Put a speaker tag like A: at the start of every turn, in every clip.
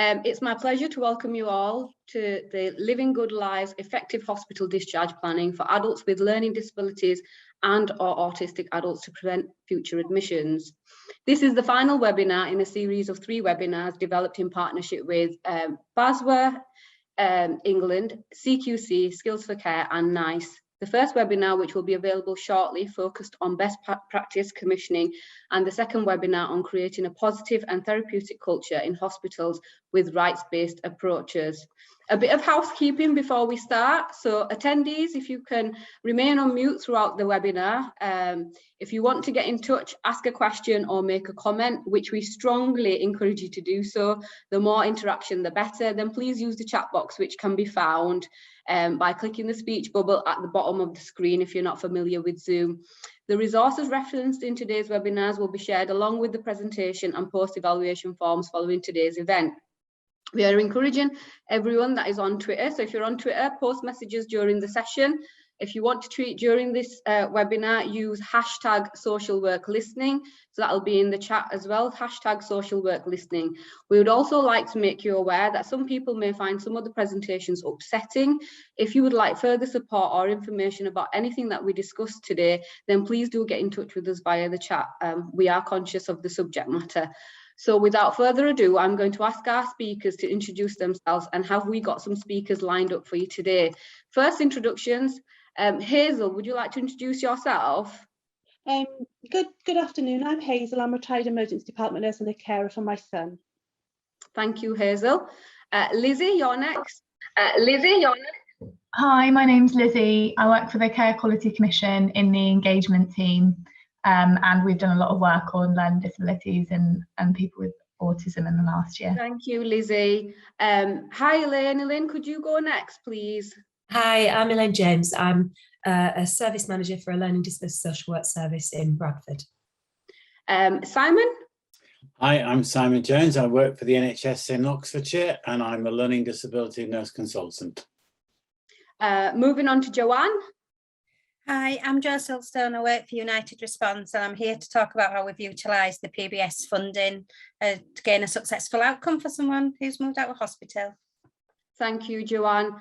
A: It's my pleasure to welcome you all to the Living Good Lives Effective Hospital Discharge Planning for Adults with Learning Disabilities and or Autistic Adults to Prevent Future Admissions. This is the final webinar in a series of 3 webinars developed in partnership with BASWA, England, CQC, Skills for Care and NICE. The first webinar, which will be available shortly, focused on best practice commissioning, and the second webinar on creating a positive and therapeutic culture in hospitals with rights-based approaches. A bit of housekeeping before we start. So attendees, if you can remain on mute throughout the webinar. If you want to get in touch, ask a question or make a comment, which we strongly encourage you to do so. The more interaction, the better. Then please use the chat box, which can be found by clicking the speech bubble at the bottom of the screen if you're not familiar with Zoom. The resources referenced in today's webinars will be shared along with the presentation and post-evaluation forms following today's event. We are encouraging everyone that is on Twitter. So if you're on Twitter, post messages during the session. If you want to tweet during this webinar, use hashtag social work listening. So that'll be in the chat as well, hashtag social work listening. We would also like to make you aware that some people may find some of the presentations upsetting. If you would like further support or information about anything that we discussed today, then please do get in touch with us via the chat. We are conscious of the subject matter. So without further ado, I'm going to ask our speakers to introduce themselves, and have we got some speakers lined up for you today? First introductions, Hazel, would you like to introduce yourself?
B: Good afternoon, I'm Hazel. I'm a retired emergency department nurse and a carer for my son.
A: Thank you, Hazel. Lizzie, you're next.
C: Hi, my name's Lizzie. I work for the Care Quality Commission in the engagement team. And we've done a lot of work on learning disabilities and people with autism in the last year.
A: Thank you, Lizzie. Hi, Elaine. Elaine, could you go next, please?
D: Hi, I'm Elaine James. I'm a service manager for a learning disability social work service in Bradford.
A: Simon?
E: Hi, I'm Simon Jones. I work for the NHS in Oxfordshire and I'm a learning disability nurse consultant.
A: Moving on to Joanne.
F: Hi, I'm Jo Silstone. I work for United Response and I'm here to talk about how we've utilised the PBS funding to gain a successful outcome for someone who's moved out of hospital.
A: Thank you, Joanne.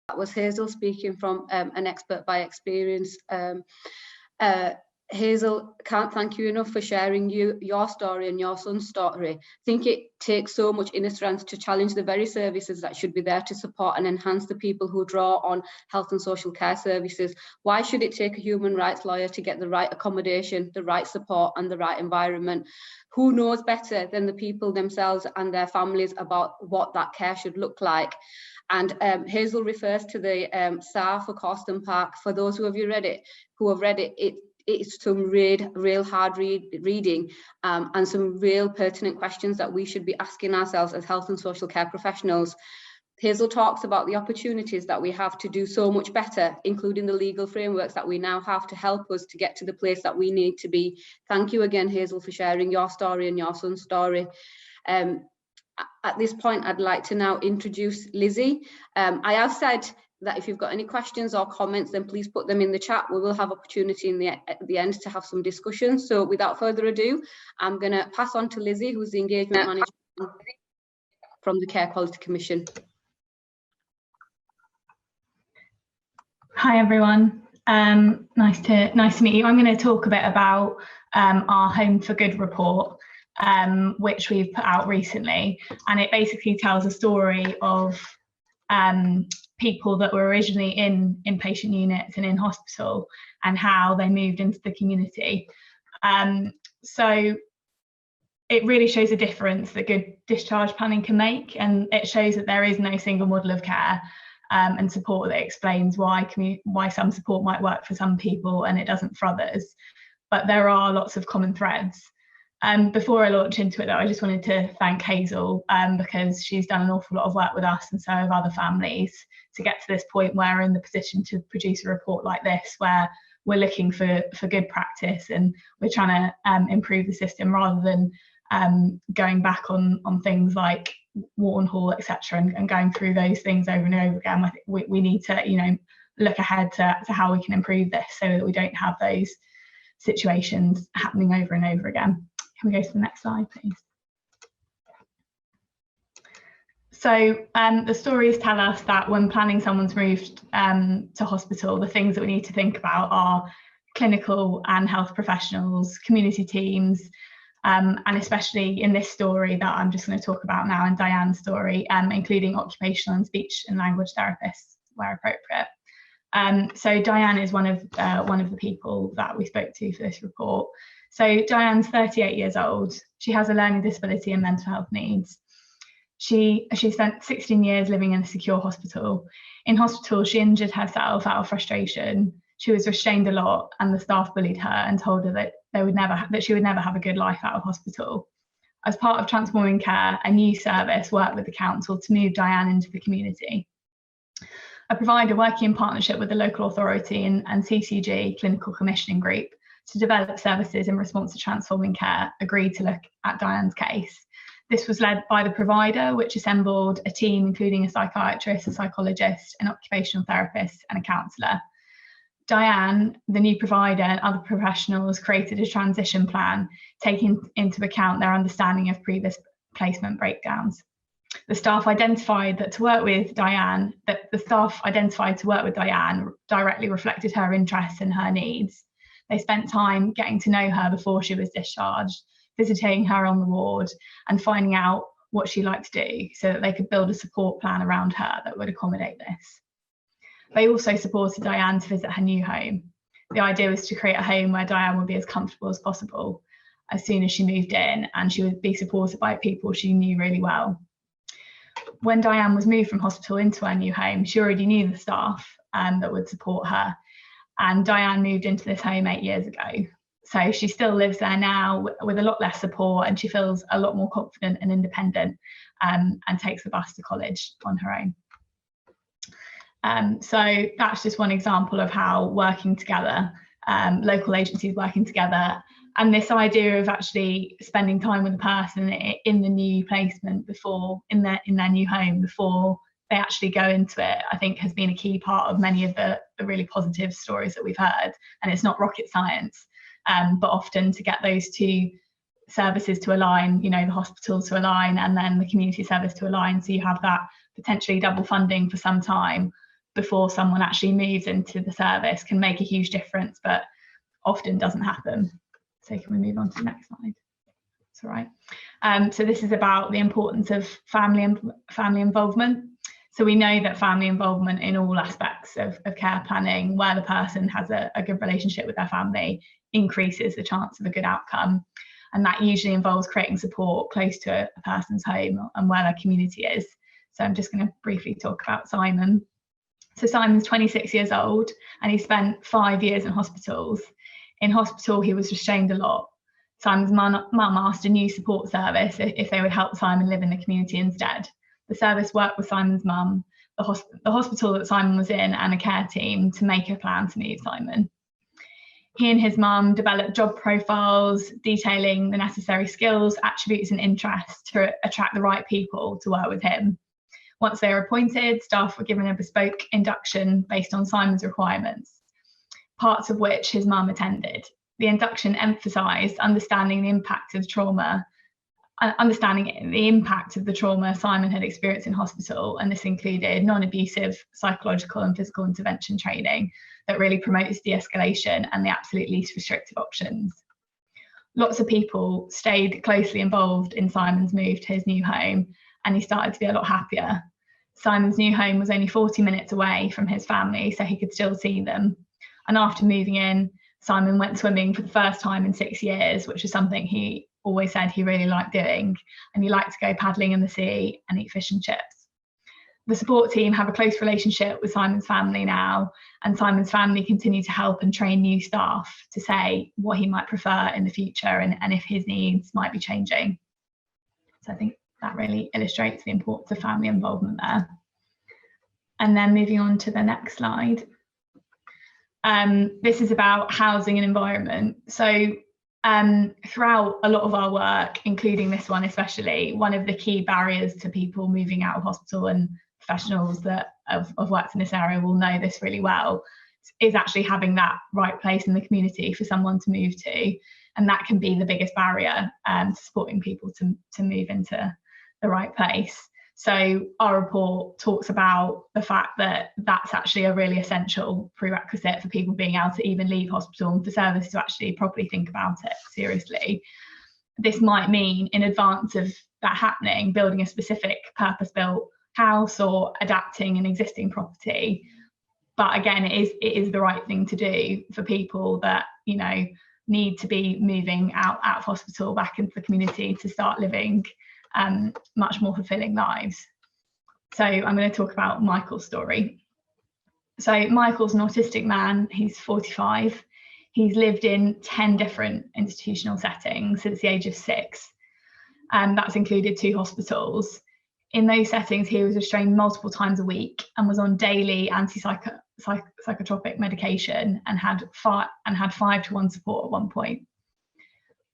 A: That was Hazel speaking from an expert by experience. Hazel, can't thank you enough for sharing your story and your son's story. I think it takes so much inner strength to challenge the very services that should be there to support and enhance the people who draw on health and social care services. Why should it take a human rights lawyer to get the right accommodation, the right support and the right environment? Who knows better than the people themselves and their families about what that care should look like? And Hazel refers to the SAR for Causton Park. For those who have read it, it's some real hard reading and some real pertinent questions that we should be asking ourselves as health and social care professionals. Hazel talks about the opportunities that we have to do so much better, including the legal frameworks that we now have to help us to get to the place that we need to be. Thank you again, Hazel, for sharing your story and your son's story. At this point, I'd like to now introduce Lizzie. I have said that if you've got any questions or comments, then please put them in the chat. We will have opportunity at the end to have some discussion. So without further ado, I'm going to pass on to Lizzie, who's the engagement manager from the Care Quality Commission.
C: Hi everyone, nice to meet you. I'm going to talk a bit about our Home for Good report, which we've put out recently, and it basically tells a story of people that were originally in inpatient units and in hospital and how they moved into the community. So it really shows a difference that good discharge planning can make, and it shows that there is no single model of care and support that explains why some support might work for some people and it doesn't for others. But there are lots of common threads. Before I launch into it though, I just wanted to thank Hazel because she's done an awful lot of work with us and so have other families to get to this point where we're in the position to produce a report like this, where we're looking for good practice and we're trying to improve the system rather than going back on things like Wharton Hall, etc., and going through those things over and over again. I think we need to, look ahead to how we can improve this so that we don't have those situations happening over and over again. Can we go to the next slide, please? So the stories tell us that when planning someone's moved to hospital, the things that we need to think about are clinical and health professionals, community teams, and especially in this story that I'm just going to talk about now, and Diane's story, including occupational and speech and language therapists where appropriate. So Diane is one of the people that we spoke to for this report. So Diane's 38 years old. She has a learning disability and mental health needs. She spent 16 years living in a secure hospital. In hospital, she injured herself out of frustration. She was restrained a lot, and the staff bullied her and told her that she would never have a good life out of hospital. As part of Transforming Care, a new service worked with the council to move Diane into the community. A provider working in partnership with the local authority and CCG, Clinical Commissioning Group, to develop services in response to Transforming Care, agreed to look at Diane's case. This was led by the provider, which assembled a team including a psychiatrist, a psychologist, an occupational therapist and a counsellor. Diane, the new provider, and other professionals created a transition plan, taking into account their understanding of previous placement breakdowns. The staff identified to work with Diane directly reflected her interests and her needs. They spent time getting to know her before she was discharged, visiting her on the ward and finding out what she liked to do so that they could build a support plan around her that would accommodate this. They also supported Diane to visit her new home. The idea was to create a home where Diane would be as comfortable as possible as soon as she moved in, and she would be supported by people she knew really well. When Diane was moved from hospital into her new home, she already knew the staff that would support her. And Diane moved into this home 8 years ago. So she still lives there now with a lot less support, and she feels a lot more confident and independent and takes the bus to college on her own. So that's just one example of how working together, local agencies working together, and this idea of actually spending time with the person in the new placement in their new home before they actually go into it, I think has been a key part of many of the really positive stories that we've heard. And it's not rocket science, but often to get those two services to align, the hospital to align and then the community service to align, so you have that potentially double funding for some time before someone actually moves into the service, can make a huge difference, but often doesn't happen. So can we move on to the next slide? That's all right. So this is about the importance of family involvement. So we know that family involvement in all aspects of care planning, where the person has a good relationship with their family, increases the chance of a good outcome. And that usually involves creating support close to a person's home and where their community is. So I'm just going to briefly talk about Simon. So Simon's 26 years old and he spent 5 years in hospitals. In hospital, he was restrained a lot. Simon's mum asked a new support service if they would help Simon live in the community instead. The service worked with Simon's mum, the hospital that Simon was in, and a care team to make a plan to move Simon. He and his mum developed job profiles detailing the necessary skills, attributes and interests to attract the right people to work with him. Once they were appointed, staff were given a bespoke induction based on Simon's requirements, parts of which his mum attended. The induction emphasised understanding the impact of the trauma Simon had experienced in hospital, and this included non-abusive psychological and physical intervention training that really promotes de-escalation and the absolute least restrictive options. Lots of people stayed closely involved in Simon's move to his new home, and he started to be a lot happier. Simon's new home was only 40 minutes away from his family, so he could still see them. And after moving in, Simon went swimming for the first time in 6 years, which is something he always said he really liked doing, and he liked to go paddling in the sea and eat fish and chips. The support team have a close relationship with Simon's family now, and Simon's family continue to help and train new staff to say what he might prefer in the future and if his needs might be changing. So I think that really illustrates the importance of family involvement there. And then moving on to the next slide. This is about housing and environment. So throughout a lot of our work, including this one especially, one of the key barriers to people moving out of hospital, and professionals that have worked in this area will know this really well, is actually having that right place in the community for someone to move to. And that can be the biggest barrier to supporting people to move into the right place. So our report talks about the fact that that's actually a really essential prerequisite for people being able to even leave hospital and for service to actually properly think about it seriously. This might mean, in advance of that happening, building a specific purpose-built house or adapting an existing property. But again, it is the right thing to do for people that, you know, need to be moving out of hospital back into the community to start living much more fulfilling lives. So I'm going to talk about Michael's story. So Michael's an autistic man, he's 45. He's lived in 10 different institutional settings since the age of 6, and that's included 2 hospitals. In those settings, he was restrained multiple times a week and was on daily psychotropic medication and had 5-to-1 support at one point.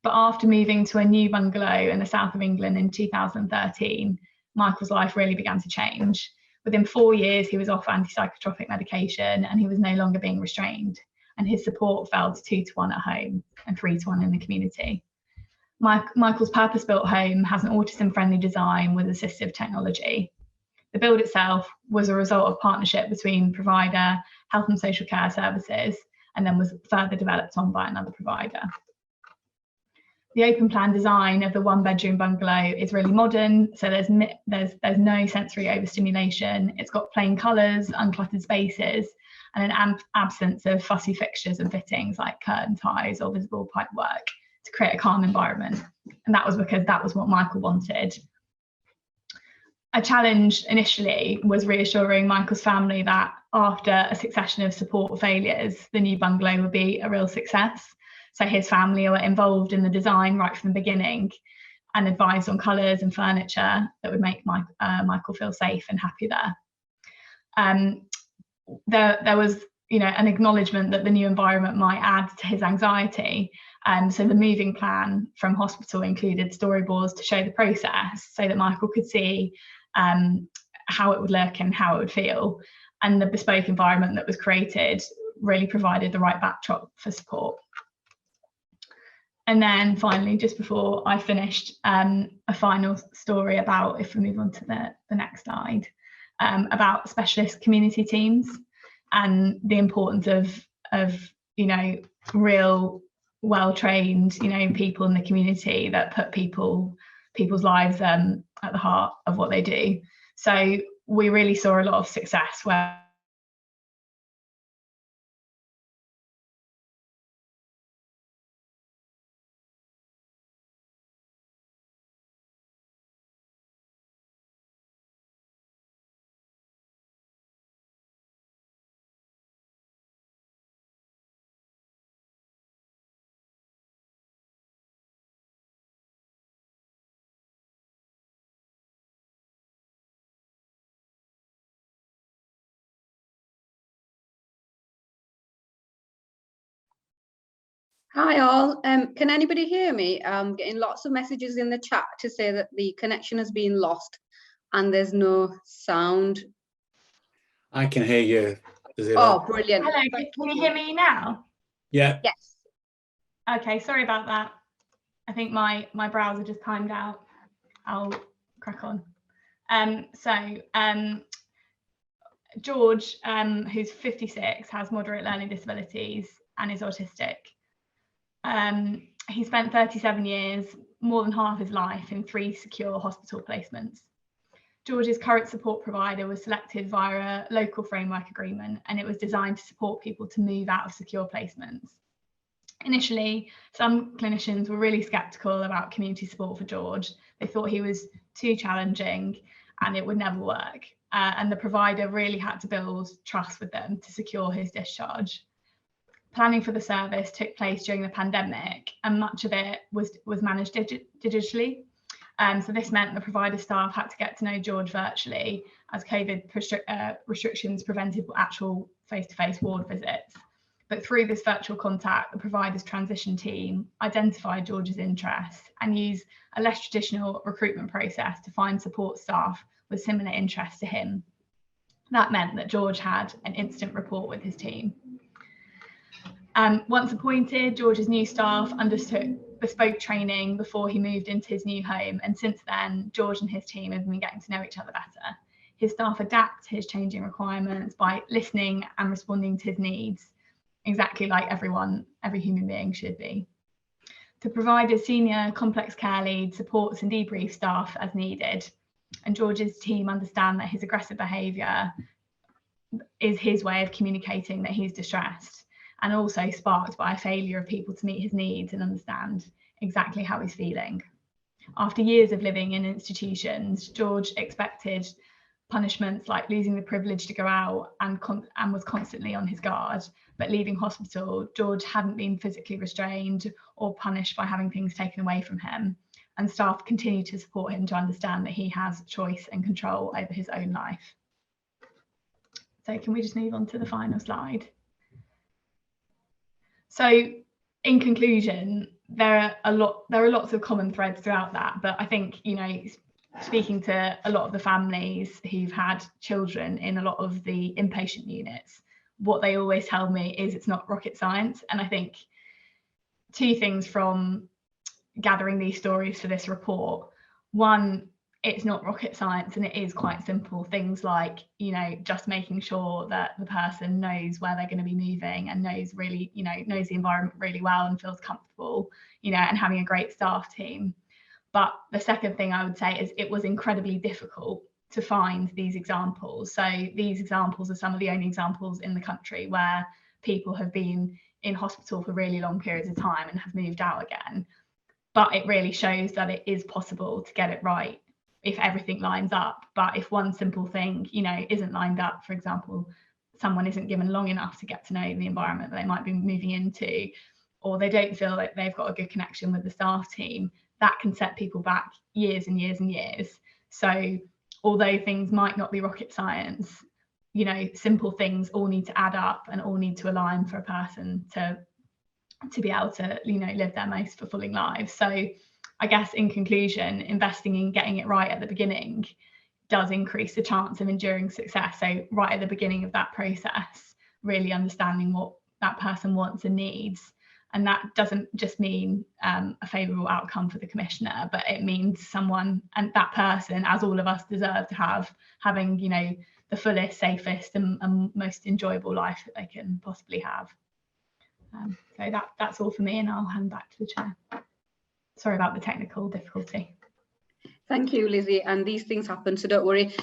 C: But after moving to a new bungalow in the south of England in 2013, Michael's life really began to change. Within 4 years, he was off antipsychotropic medication and he was no longer being restrained. And his support fell to 2-to-1 at home and 3-to-1 in the community. Michael's purpose-built home has an autism-friendly design with assistive technology. The build itself was a result of partnership between provider, health and social care services, and then was further developed on by another provider. The open plan design of the 1-bedroom bungalow is really modern, so there's no sensory overstimulation. It's got plain colours, uncluttered spaces, and an absence of fussy fixtures and fittings like curtain ties or visible pipework to create a calm environment. And that was because that was what Michael wanted. A challenge initially was reassuring Michael's family that after a succession of support failures, the new bungalow would be a real success. So his family were involved in the design right from the beginning and advised on colours and furniture that would make Michael feel safe and happy there. There was, an acknowledgement that the new environment might add to his anxiety. So the moving plan from hospital included storyboards to show the process so that Michael could see how it would look and how it would feel. And the bespoke environment that was created really provided the right backdrop for support. And then finally, just before I finished, a final story about, if we move on to the next slide, about specialist community teams and the importance of real well-trained people in the community that put people's lives at the heart of what they do. So we really saw a lot of success where
A: Hi all, can anybody hear me? I'm getting lots of messages in the chat to say that the connection has been lost and there's no sound.
E: I can hear you.
A: Oh, brilliant.
C: Hello, can you hear me now?
E: Yeah.
A: Yes.
C: Okay, sorry about that. I think my browser just timed out. I'll crack on. George, who's 56, has moderate learning disabilities and is autistic. He spent 37 years, more than half his life, in 3 secure hospital placements. George's current support provider was selected via a local framework agreement, and it was designed to support people to move out of secure placements. Initially, some clinicians were really sceptical about community support for George. They thought he was too challenging and it would never work. And the provider really had to build trust with them to secure his discharge. Planning for the service took place during the pandemic, and much of it was managed digitally. So this meant the provider staff had to get to know George virtually, as COVID restrictions prevented actual face-to-face ward visits. But through this virtual contact, the provider's transition team identified George's interests and used a less traditional recruitment process to find support staff with similar interests to him. That meant that George had an instant rapport with his team. Once appointed, George's new staff undertook bespoke training before he moved into his new home, and since then, George and his team have been getting to know each other better. His staff adapt to his changing requirements by listening and responding to his needs, exactly like every human being should be. The provider's senior complex care lead supports and debriefs staff as needed, and George's team understand that his aggressive behaviour is his way of communicating that he's distressed, and also sparked by a failure of people to meet his needs and understand exactly how he's feeling. After years of living in institutions, George expected punishments like losing the privilege to go out and was constantly on his guard. But leaving hospital, George hadn't been physically restrained or punished by having things taken away from him. And staff continue to support him to understand that he has choice and control over his own life. So can we just move on to the final slide? So in conclusion, there are lots of common threads throughout that, but I think, you know, speaking to a lot of the families who've had children in a lot of the inpatient units, what they always tell me is it's not rocket science. And I think 2 things from gathering these stories for this report: 1, it's not rocket science and it is quite simple. Things like, you know, just making sure that the person knows where they're going to be moving and knows really, you know, knows the environment really well and feels comfortable, you know, and having a great staff team. But the second thing I would say is it was incredibly difficult to find these examples. So these examples are some of the only examples in the country where people have been in hospital for really long periods of time and have moved out again. But it really shows that it is possible to get it right if everything lines up. But if one simple thing, you know, isn't lined up, for example, someone isn't given long enough to get to know the environment that they might be moving into, or they don't feel like they've got a good connection with the staff team, that can set people back years and years and years. So although things might not be rocket science, you know, simple things all need to add up and all need to align for a person to be able to, you know, live their most fulfilling lives. So I guess in conclusion, investing in getting it right at the beginning does increase the chance of enduring success. So right at the beginning of that process, really understanding what that person wants and needs. And that doesn't just mean a favourable outcome for the commissioner, but it means someone, and that person, as all of us deserve to have, having, you know, the fullest, safest and most enjoyable life that they can possibly have. So that's all for me, and I'll hand back to the chair. Sorry about the technical difficulty.
A: Thank you, Lizzie. And these things happen, so don't worry.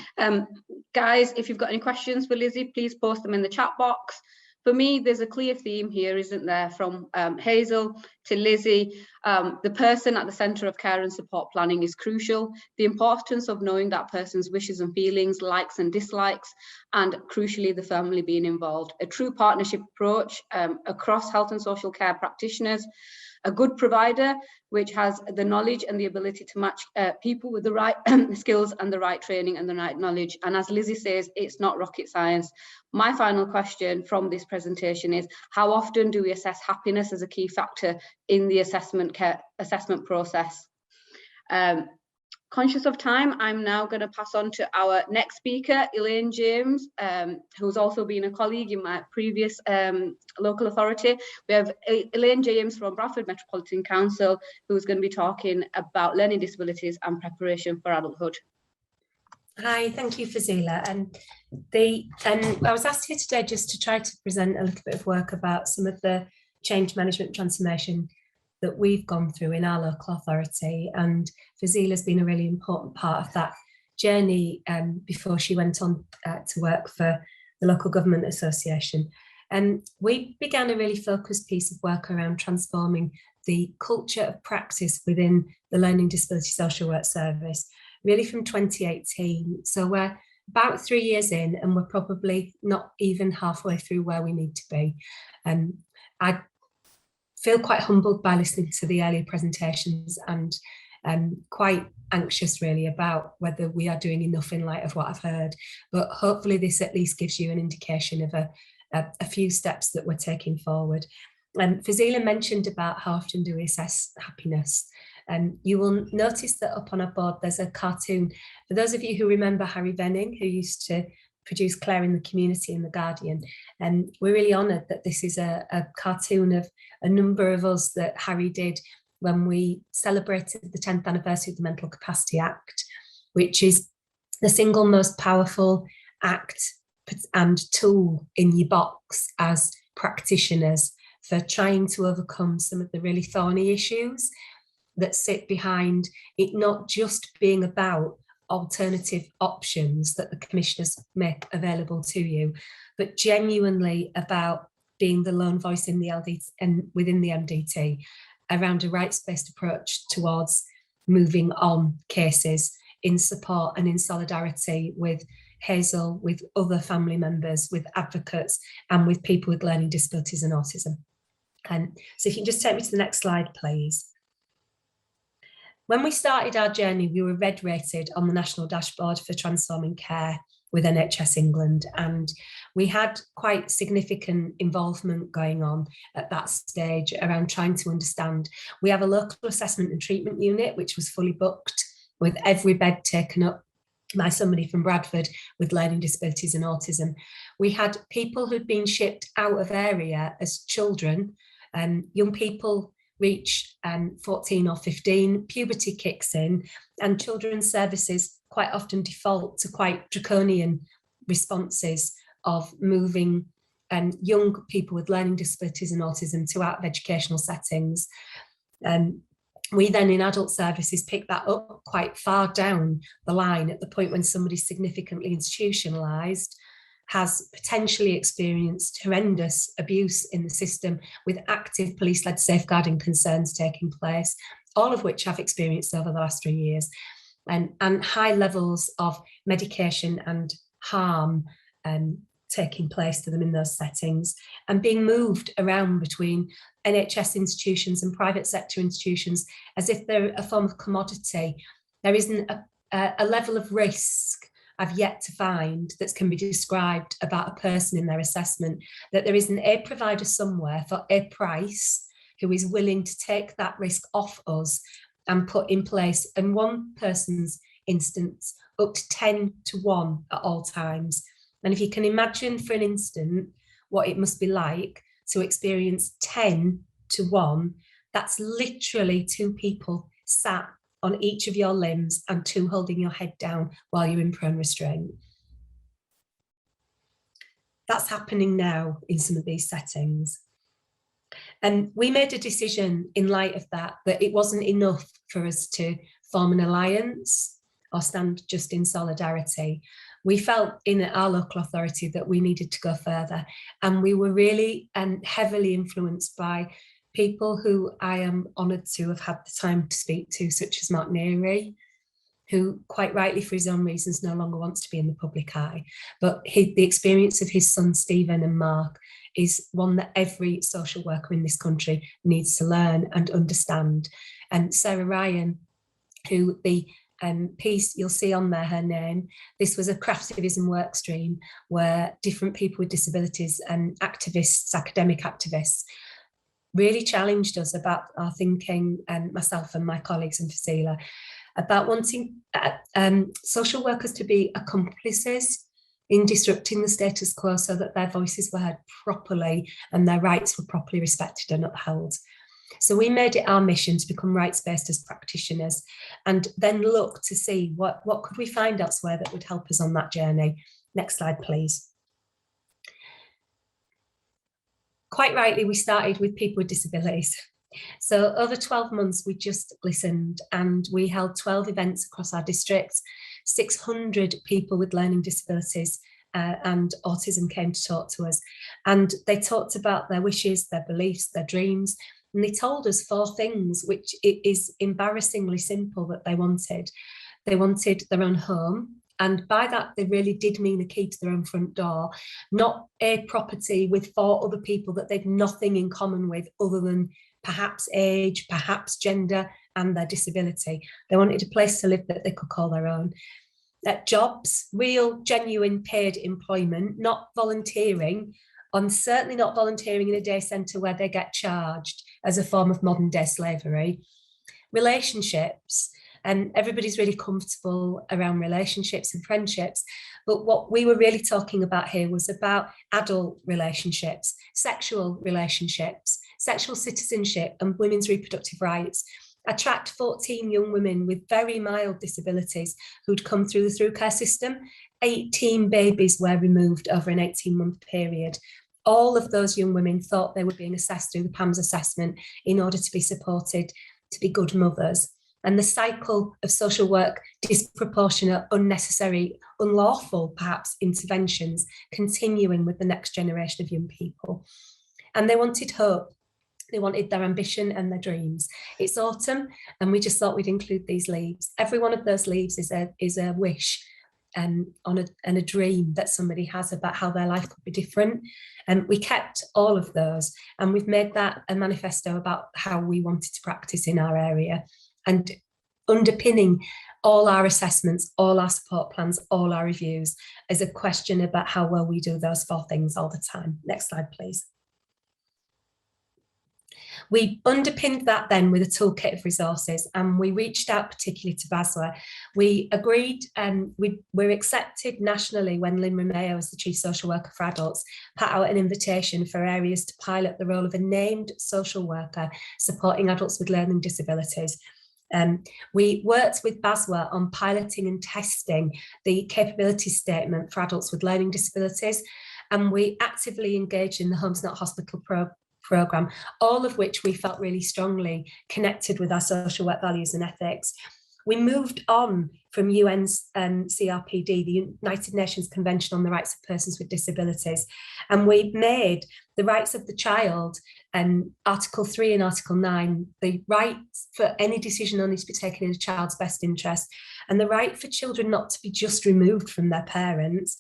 A: Guys, if you've got any questions for Lizzie, please post them in the chat box. For me, there's a clear theme here, isn't there, from Hazel to Lizzie. The person at the centre of care and support planning is crucial. The importance of knowing that person's wishes and feelings, likes and dislikes, and crucially, the family being involved. A true partnership approach across health and social care practitioners. A good provider which has the knowledge and the ability to match people with the right skills and the right training and the right knowledge. And as Lizzie says, it's not rocket science. My final question from this presentation is, how often do we assess happiness as a key factor in the assessment process? Conscious of time, I'm now going to pass on to our next speaker, Elaine James, who's also been a colleague in my previous local authority. We have Elaine James from Bradford Metropolitan Council, who's going to be talking about learning disabilities and preparation for adulthood.
D: Hi, thank you, Fazila. I was asked here today just to try to present a little bit of work about some of the change management transformation that we've gone through in our local authority, and Fazila's been a really important part of that journey before she went on to work for the Local Government Association. We began a really focused piece of work around transforming the culture of practice within the Learning Disability Social Work Service, really from 2018. So we're about 3 years in, and we're probably not even halfway through where we need to be. I feel quite humbled by listening to the earlier presentations, and quite anxious really about whether we are doing enough in light of what I've heard. But hopefully this at least gives you an indication of a few steps that we're taking forward. Fazila mentioned about how often do we assess happiness. You will notice that up on our board there's a cartoon. For those of you who remember Harry Benning, who used to produce Claire in the Community and The Guardian, and we're really honoured that this is a cartoon of a number of us that Harry did when we celebrated the 10th anniversary of the Mental Capacity Act, which is the single most powerful act and tool in your box as practitioners for trying to overcome some of the really thorny issues that sit behind it, not just being about alternative options that the commissioners make available to you, but genuinely about being the lone voice in the LD and within the MDT around a rights-based approach towards moving on cases in support and in solidarity with Hazel, with other family members, with advocates, and with people with learning disabilities and autism. So if you can just take me to the next slide, please. When we started our journey, we were red rated on the national dashboard for transforming care with NHS England, and we had quite significant involvement going on at that stage around trying to understand. We have a local assessment and treatment unit which was fully booked with every bed taken up by somebody from Bradford with learning disabilities and autism. We had people who'd been shipped out of area as children, young people reach 14 or 15, puberty kicks in, and children's services quite often default to quite draconian responses of moving young people with learning disabilities and autism to out of educational settings. We then in adult services pick that up quite far down the line at the point when somebody's significantly institutionalised, has potentially experienced horrendous abuse in the system with active police-led safeguarding concerns taking place, all of which I've experienced over the last 3 years, and high levels of medication and harm taking place to them in those settings, and being moved around between NHS institutions and private sector institutions as if they're a form of commodity. There isn't a level of risk I've yet to find that can be described about a person in their assessment, that there isn't a provider somewhere for a price who is willing to take that risk off us and put in place, in one person's instance, up to 10 to 1 at all times. And if you can imagine for an instant what it must be like to experience 10 to 1, that's literally 2 people sat on each of your limbs and 2 holding your head down while you're in prone restraint. That's happening now in some of these settings. And we made a decision in light of that it wasn't enough for us to form an alliance or stand just in solidarity. We felt in our local authority that we needed to go further, and we were really heavily influenced by people who I am honoured to have had the time to speak to, such as Mark Neary, who quite rightly for his own reasons no longer wants to be in the public eye. But the experience of his son Stephen and Mark is one that every social worker in this country needs to learn and understand. And Sarah Ryan, who the piece you'll see on there, her name, this was a craftivism work stream where different people with disabilities and activists, academic activists, really challenged us about our thinking, and myself and my colleagues and Fasila, about wanting social workers to be accomplices in disrupting the status quo so that their voices were heard properly and their rights were properly respected and upheld. So we made it our mission to become rights-based as practitioners, and then look to see what could we find elsewhere that would help us on that journey. Next slide, please. Quite rightly, we started with people with disabilities. So over 12 months, we just listened, and we held 12 events across our districts. 600 people with learning disabilities and autism came to talk to us, and they talked about their wishes, their beliefs, their dreams, and they told us 4 things, which it is embarrassingly simple, that they wanted. They wanted their own home, and by that they really did mean a key to their own front door, not a property with 4 other people that they've nothing in common with other than perhaps age, perhaps gender, and their disability. They wanted a place to live that they could call their own. Jobs, real, genuine paid employment, not volunteering, and certainly not volunteering in a day centre where they get charged as a form of modern day slavery. Relationships, and everybody's really comfortable around relationships and friendships, but what we were really talking about here was about adult relationships, sexual relationships, sexual citizenship and women's reproductive rights. I tracked 14 young women with very mild disabilities who'd come through the through care system. 18 babies were removed over an 18-month period. All of those young women thought they were being assessed through the PAMS assessment in order to be supported to be good mothers. And the cycle of social work, disproportionate, unnecessary, unlawful, perhaps, interventions continuing with the next generation of young people. And they wanted hope. They wanted their ambition and their dreams. It's autumn, and we just thought we'd include these leaves. Every one of those leaves is a wish and a dream that somebody has about how their life could be different. And we kept all of those, and we've made that a manifesto about how we wanted to practice in our area. And underpinning all our assessments, all our support plans, all our reviews is a question about how well we do those 4 things all the time. Next slide, please. We underpinned that then with a toolkit of resources, and we reached out particularly to BASWA. We agreed, and we were accepted nationally when Lynn Romeo, as the Chief Social Worker for Adults, put out an invitation for areas to pilot the role of a named social worker supporting adults with learning disabilities. We worked with BASWA on piloting and testing the capability statement for adults with learning disabilities, and we actively engaged in the Homes Not Hospital programme, all of which we felt really strongly connected with our social work values and ethics. We moved on from UN's CRPD, the United Nations Convention on the Rights of Persons with Disabilities, and we made the rights of the child, Article 3 and Article 9, the right for any decision only to be taken in a child's best interest, and the right for children not to be just removed from their parents,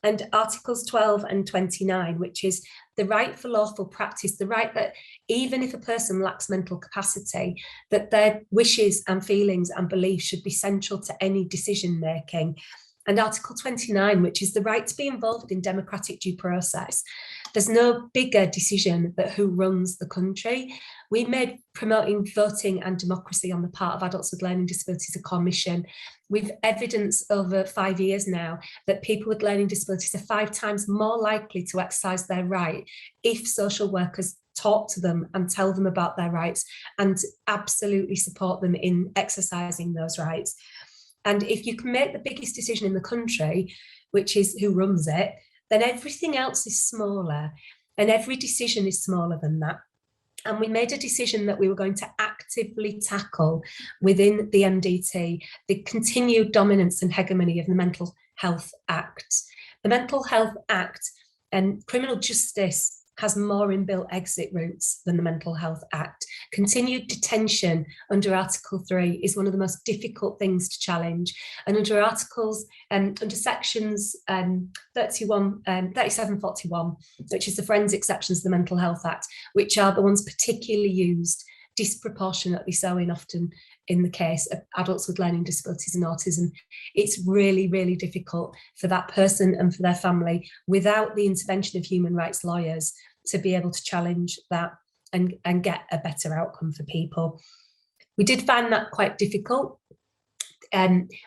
D: and Articles 12 and 29, which is the right for lawful practice, the right that even if a person lacks mental capacity, that their wishes and feelings and beliefs should be central to any decision making. And Article 29, which is the right to be involved in democratic due process. There's no bigger decision than who runs the country. We made promoting voting and democracy on the part of adults with learning disabilities a core mission. We've evidence over 5 years now that people with learning disabilities are 5 times more likely to exercise their right if social workers talk to them and tell them about their rights and absolutely support them in exercising those rights. And if you can make the biggest decision in the country, which is who runs it, then everything else is smaller, and every decision is smaller than that. And we made a decision that we were going to actively tackle within the MDT the continued dominance and hegemony of the Mental Health Act. The Mental Health Act and criminal justice has more inbuilt exit routes than the Mental Health Act. Continued detention under Article 3 is one of the most difficult things to challenge. And under under sections 3741, which is the forensic sections of the Mental Health Act, which are the ones particularly used disproportionately so often in the case of adults with learning disabilities and autism, it's really, really difficult for that person and for their family, without the intervention of human rights lawyers, to be able to challenge that and get a better outcome for people. We did find that quite difficult.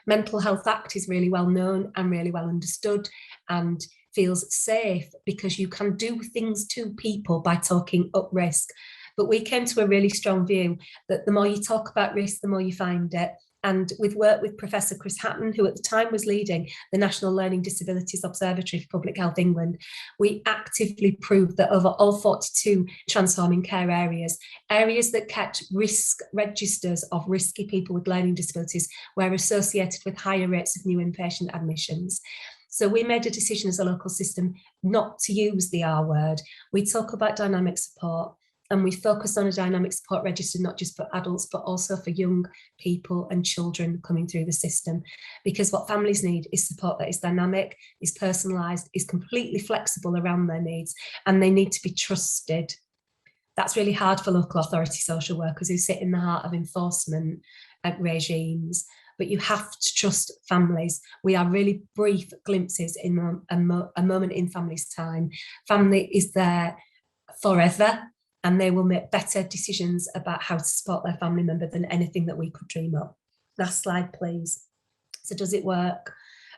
D: Mental Health Act is really well known and really well understood and feels safe because you can do things to people by talking up risk. But we came to a really strong view that the more you talk about risk, the more you find it. And with work with Professor Chris Hatton, who at the time was leading the National Learning Disabilities Observatory for Public Health England, we actively proved that over all 42 transforming care areas that kept risk registers of risky people with learning disabilities were associated with higher rates of new inpatient admissions. So we made a decision as a local system not to use the R word. We talk about dynamic support. And we focus on a dynamic support register, not just for adults, but also for young people and children coming through the system. Because what families need is support that is dynamic, is personalised, is completely flexible around their needs, and they need to be trusted. That's really hard for local authority social workers who sit in the heart of enforcement regimes. But you have to trust families. We are really brief glimpses in a moment in family's time. Family is there forever, and they will make better decisions about how to support their family member than anything that we could dream up. Last slide, please. So does it work?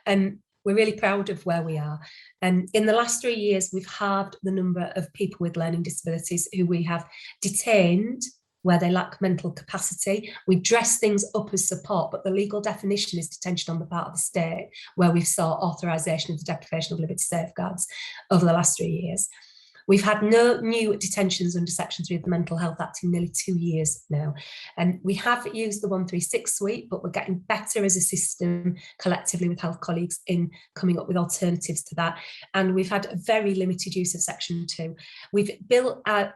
D: We're really proud of where we are. In the last 3 years, we've halved the number of people with learning disabilities who we have detained where they lack mental capacity. We dress things up as support, but the legal definition is detention on the part of the state, where we've sought authorisation of the deprivation of liberty safeguards over the last 3 years. We've had no new detentions under Section 3 of the Mental Health Act in nearly 2 years now. And we have used the 136 suite, but we're getting better as a system collectively with health colleagues in coming up with alternatives to that. And we've had a very limited use of Section 2. We've built at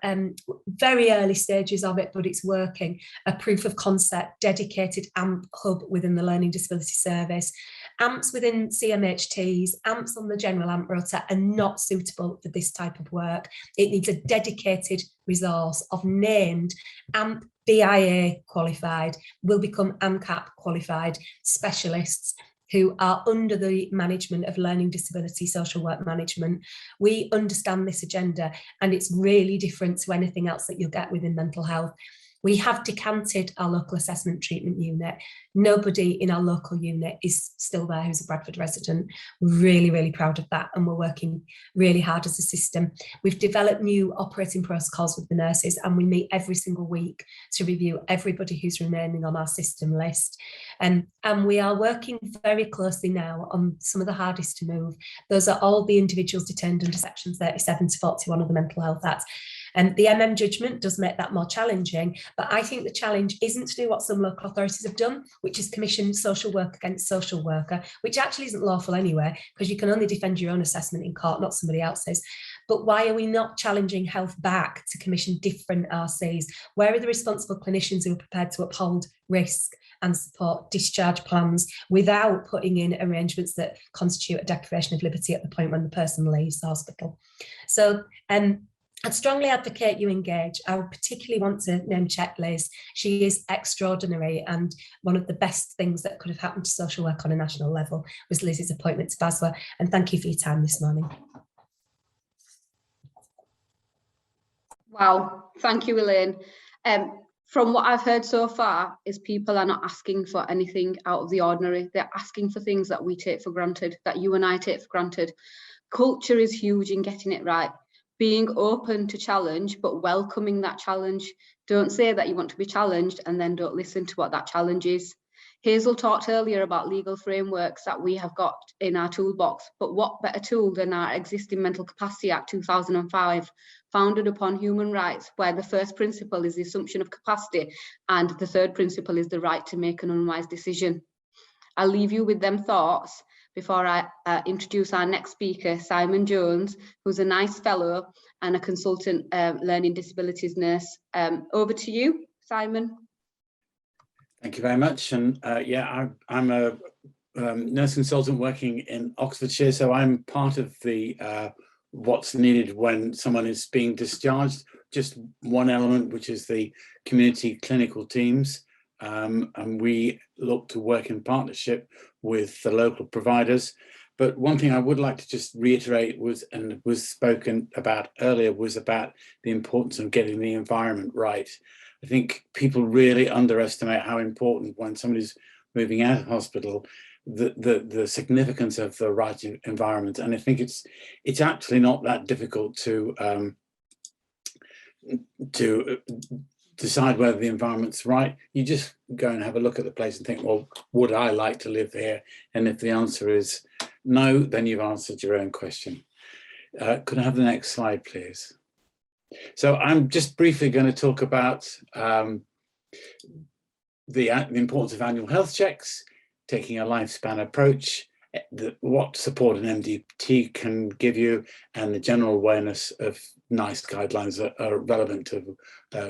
D: very early stages of it, but it's working, a proof of concept, dedicated AMP hub within the Learning Disability Service. AMPs within CMHTs, AMPs on the general AMP rota are not suitable for this type of work. It needs a dedicated resource of named AMP BIA qualified, will become AMCAP qualified specialists who are under the management of learning disability social work management. We understand this agenda, and it's really different to anything else that you'll get within mental health. We have decanted our local assessment treatment unit. Nobody in our local unit is still there who's a Bradford resident. We're really, really proud of that, and we're working really hard as a system. We've developed new operating protocols with the nurses, and we meet every single week to review everybody who's remaining on our system list. And we are working very closely now on some of the hardest to move. Those are all the individuals detained under Section 37 to 41 of the Mental Health Act. And the judgment does make that more challenging, but I think the challenge isn't to do what some local authorities have done, which is commission social work against social worker, which actually isn't lawful anyway, because you can only defend your own assessment in court, not somebody else's. But why are we not challenging health back to commission different RCs? Where are the responsible clinicians who are prepared to uphold risk and support discharge plans without putting in arrangements that constitute a deprivation of liberty at the point when the person leaves the hospital? So, I'd strongly advocate you engage. I would particularly want to name check Liz. She is extraordinary, and one of the best things that could have happened to social work on a national level was Liz's appointment to BASWA. And thank you for your time this morning.
A: Wow, thank you, Elaine. From what I've heard so far is people are not asking for anything out of the ordinary. They're asking for things that we take for granted, that you and I take for granted. Culture is huge in getting it right. Being open to challenge, but welcoming that challenge. Don't say that you want to be challenged and then don't listen to what that challenge is. Hazel talked earlier about legal frameworks that we have got in our toolbox, but what better tool than our existing Mental Capacity Act 2005, founded upon human rights, where the first principle is the assumption of capacity and the third principle is the right to make an unwise decision. I'll leave you with them thoughts, before I introduce our next speaker, Simon Jones, who's a NICE fellow and a consultant learning disabilities nurse. Over to you, Simon.
E: Thank you very much. And yeah, I'm a nurse consultant working in Oxfordshire, so I'm part of the what's needed when someone is being discharged. Just one element, which is the community clinical teams, and we look to work in partnership with the local providers. But one thing I would like to just reiterate was spoken about earlier, was about the importance of getting the environment right. I think people really underestimate how important, when somebody's moving out of hospital, the significance of the right environment. And I think it's actually not that difficult to decide whether the environment's right. You just go and have a look at the place and think, well, would I like to live here? And if the answer is no, then you've answered your own question. Could I have the next slide, please? So I'm just briefly going to talk about the importance of annual health checks, taking a lifespan approach, what support an MDT can give you, and the general awareness of NICE guidelines that are relevant to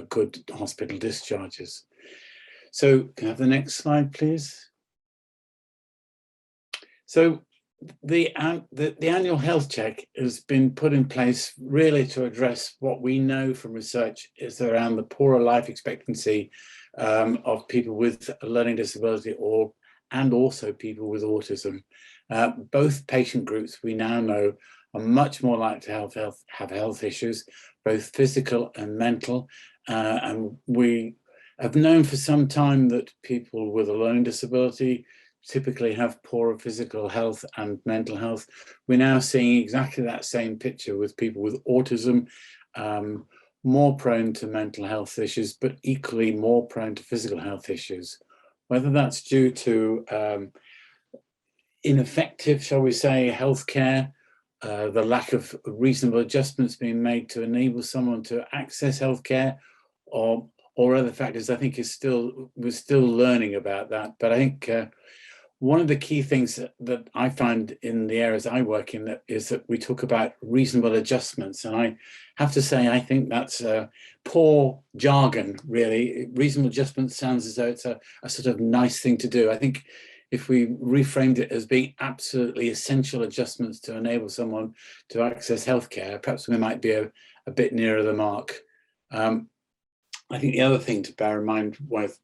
E: good hospital discharges. So can I have the next slide, please? So the annual health check has been put in place really to address what we know from research is around the poorer life expectancy of people with a learning disability and also people with autism. Both patient groups we now know are much more likely to have health issues, both physical and mental. And we have known for some time that people with a learning disability typically have poorer physical health and mental health. We're now seeing exactly that same picture with people with autism, more prone to mental health issues, but equally more prone to physical health issues. Whether that's due to ineffective, shall we say, healthcare, the lack of reasonable adjustments being made to enable someone to access healthcare, or other factors, I think we're still learning about that. But I think one of the key things that I find in the areas I work in is that we talk about reasonable adjustments. And I have to say, I think that's poor jargon, really. Reasonable adjustments sounds as though it's a sort of nice thing to do. I think if we reframed it as being absolutely essential adjustments to enable someone to access healthcare, perhaps we might be a bit nearer the mark. I think the other thing to bear in mind with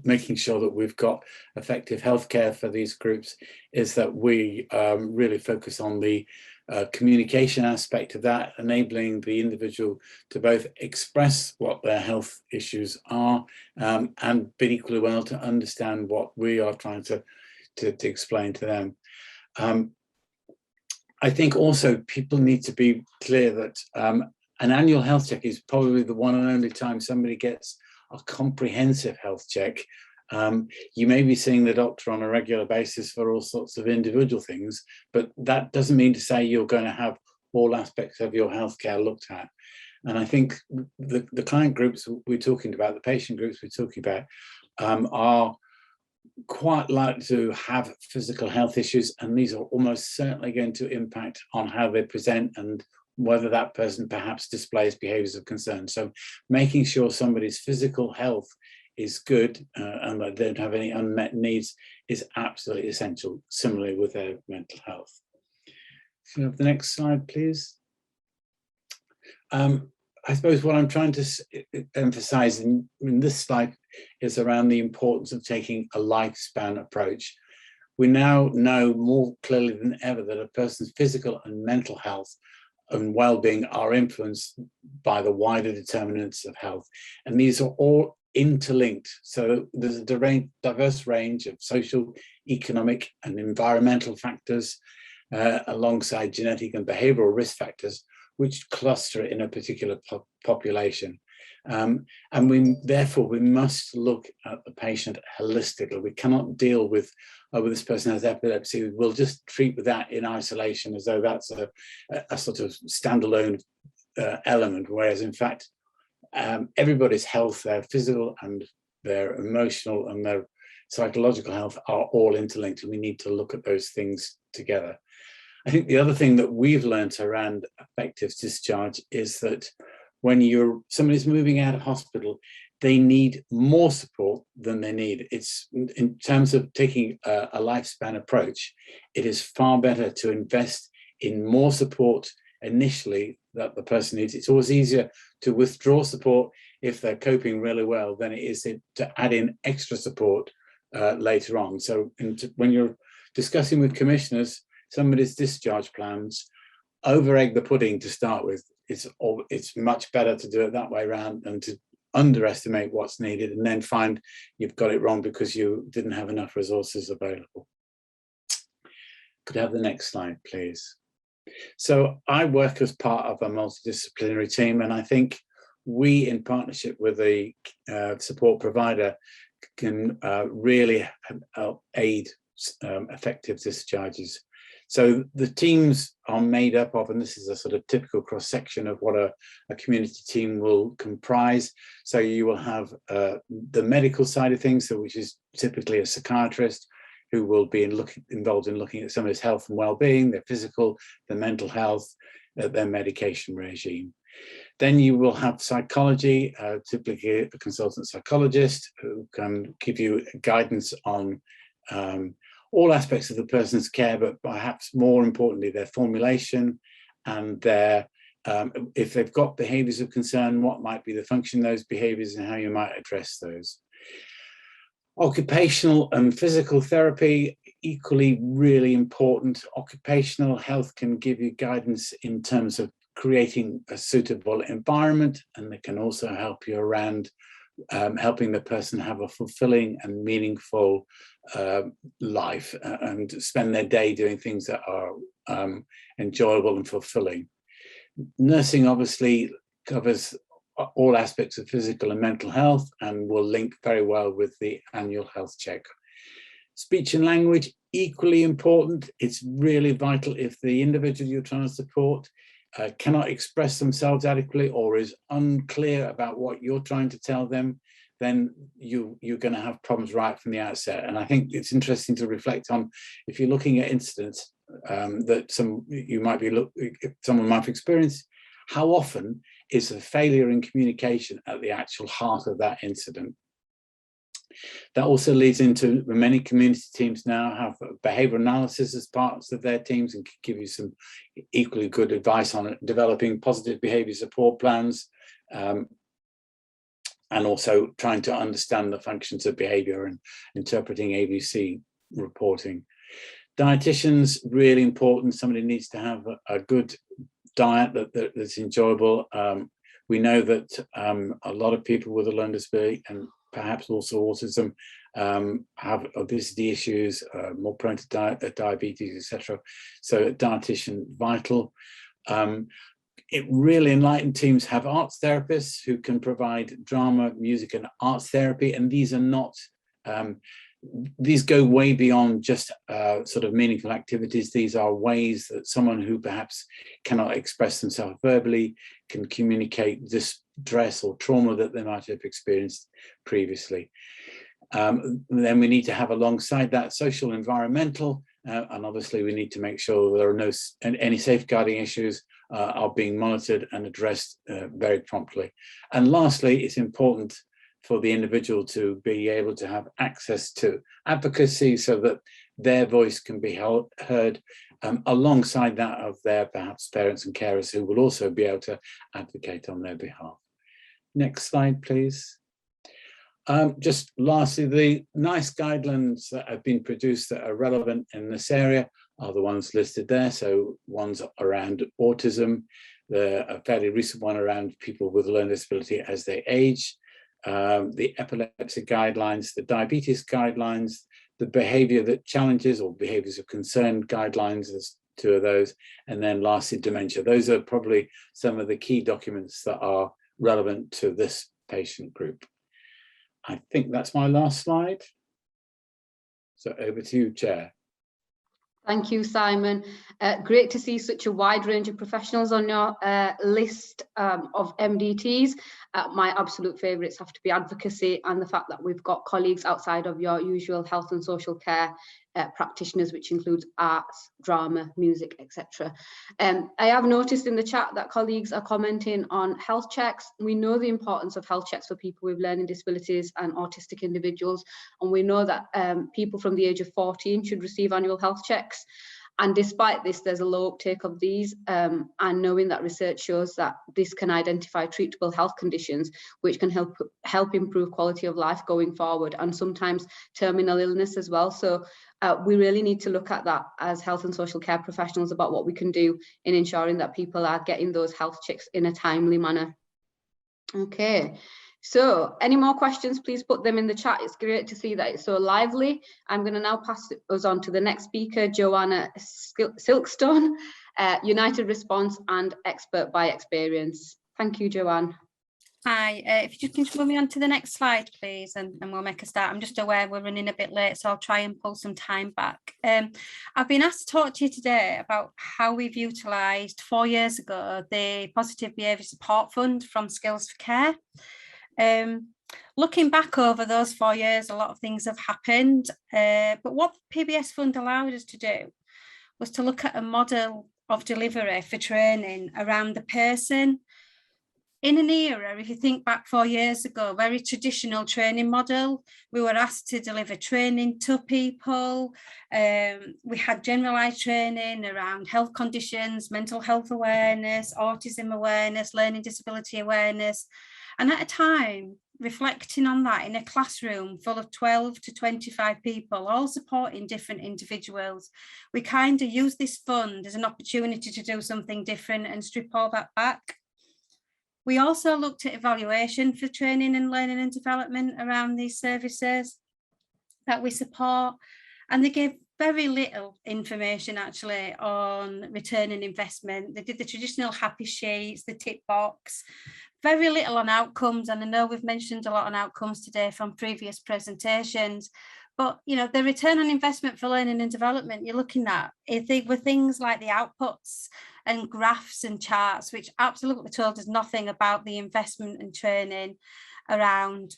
E: making sure that we've got effective healthcare for these groups is that we really focus on the communication aspect of that, enabling the individual to both express what their health issues are and be equally well to understand what we are trying to explain to them. I think also people need to be clear that an annual health check is probably the one and only time somebody gets a comprehensive health check. You may be seeing the doctor on a regular basis for all sorts of individual things, but that doesn't mean to say you're going to have all aspects of your healthcare looked at. And I think the client groups we're talking about, the patient groups we're talking about, are quite likely to have physical health issues, and these are almost certainly going to impact on how they present and whether that person perhaps displays behaviours of concern. So making sure somebody's physical health is good and that they don't have any unmet needs is absolutely essential, similarly with their mental health. Can you have the next slide, please? I suppose what I'm trying to emphasize in this slide is around the importance of taking a lifespan approach. We now know more clearly than ever that a person's physical and mental health and well-being are influenced by the wider determinants of health. And these are all interlinked. So there's a diverse range of social, economic and environmental factors alongside genetic and behavioral risk factors, which cluster in a particular population. And therefore we must look at the patient holistically. We cannot deal with this person has epilepsy. We'll just treat that in isolation as though that's a sort of standalone element, whereas in fact, everybody's health, their physical and their emotional and their psychological health are all interlinked, and we need to look at those things together. I think the other thing that we've learned around effective discharge is that when somebody's moving out of hospital, they need more support than they need. It's in terms of taking a lifespan approach, it is far better to invest in more support initially that the person needs. It's always easier to withdraw support if they're coping really well than it is to add in extra support later on. So when you're discussing with commissioners somebody's discharge plans, over-egg the pudding to start with. It's much better to do it that way around than to underestimate what's needed and then find you've got it wrong because you didn't have enough resources available. Could I have the next slide, please? So I work as part of a multidisciplinary team, and I think we, in partnership with a support provider, can really help aid effective discharges. So the teams are made up of, and this is a sort of typical cross-section of what a community team will comprise. So you will have the medical side of things, so which is typically a psychiatrist who will be involved in looking at somebody's health and well-being, their physical, their mental health, their medication regime. Then you will have psychology, typically a consultant psychologist who can give you guidance on all aspects of the person's care, but perhaps more importantly, their formulation and their, if they've got behaviours of concern, what might be the function of those behaviours and how you might address those. Occupational and physical therapy, equally really important. Occupational health can give you guidance in terms of creating a suitable environment, and they can also help you around helping the person have a fulfilling and meaningful life and spend their day doing things that are enjoyable and fulfilling. Nursing obviously covers all aspects of physical and mental health and will link very well with the annual health check. Speech and language, equally important. It's really vital if the individual you're trying to support cannot express themselves adequately or is unclear about what you're trying to tell them, then you're going to have problems right from the outset. And I think it's interesting to reflect on, if you're looking at incidents that someone might have experienced, how often is a failure in communication at the actual heart of that incident? That also leads into many community teams now have behavioral analysis as parts of their teams and can give you some equally good advice on developing positive behavior support plans and also trying to understand the functions of behavior and interpreting ABC reporting. Dietitians, really important. Somebody needs to have a good diet that's enjoyable. We know that a lot of people with a learning disability and perhaps also autism have obesity issues, more prone to diabetes, etc. So dietitian vital. Really enlightened teams have arts therapists who can provide drama, music and arts therapy, and these are not these go way beyond just sort of meaningful activities. These are ways that someone who perhaps cannot express themselves verbally can communicate distress or trauma that they might have experienced previously. Then we need to have alongside that social environmental, and obviously we need to make sure there are any safeguarding issues are being monitored and addressed very promptly. And lastly, it's important for the individual to be able to have access to advocacy so that their voice can be heard alongside that of their perhaps parents and carers who will also be able to advocate on their behalf. Next slide, please. Just lastly, the NICE guidelines that have been produced that are relevant in this area are the ones listed there. So ones around autism, a fairly recent one around people with a learning disability as they age, the epilepsy guidelines, the diabetes guidelines, the behavior that challenges or behaviors of concern guidelines, there's two of those, and then lastly, dementia. Those are probably some of the key documents that are relevant to this patient group. I think that's my last slide. So over to you, Chair.
A: Thank you, Simon. Great to see such a wide range of professionals on your list of MDTs. My absolute favourites have to be advocacy and the fact that we've got colleagues outside of your usual health and social care practitioners, which includes arts, drama, music, etc. I have noticed in the chat that colleagues are commenting on health checks. We know the importance of health checks for people with learning disabilities and autistic individuals, and we know that people from the age of 14 should receive annual health checks. And despite this, there's a low uptake of these, and knowing that research shows that this can identify treatable health conditions, which can help improve quality of life going forward, and sometimes terminal illness as well. So we really need to look at that as health and social care professionals about what we can do in ensuring that people are getting those health checks in a timely manner. Okay. So any more questions, please put them in the chat. It's great to see that it's so lively. I'm going to now pass us on to the next speaker, Joanna Silkstone, United Response and expert by experience. Thank you, Joanne.
F: Hi, if you can just move me on to the next slide, please, and we'll make a start. I'm just aware we're running a bit late, so I'll try and pull some time back. I've been asked to talk to you today about how we've utilised 4 years ago the Positive Behaviour Support Fund from Skills for Care. Looking back over those 4 years, a lot of things have happened, but what the PBS Fund allowed us to do was to look at a model of delivery for training around the person. In an era, if you think back 4 years ago, very traditional training model, we were asked to deliver training to people. We had generalised training around health conditions, mental health awareness, autism awareness, learning disability awareness. And at a time, reflecting on that in a classroom full of 12 to 25 people, all supporting different individuals, we kind of used this fund as an opportunity to do something different and strip all that back. We also looked at evaluation for training and learning and development around these services that we support, and they gave very little information actually on return on investment. They did the traditional happy sheets, the tick box, very little on outcomes, and I know we've mentioned a lot on outcomes today from previous presentations, but you know, the return on investment for learning and development you're looking at, were things like the outputs and graphs and charts, which absolutely told us nothing about the investment and training around.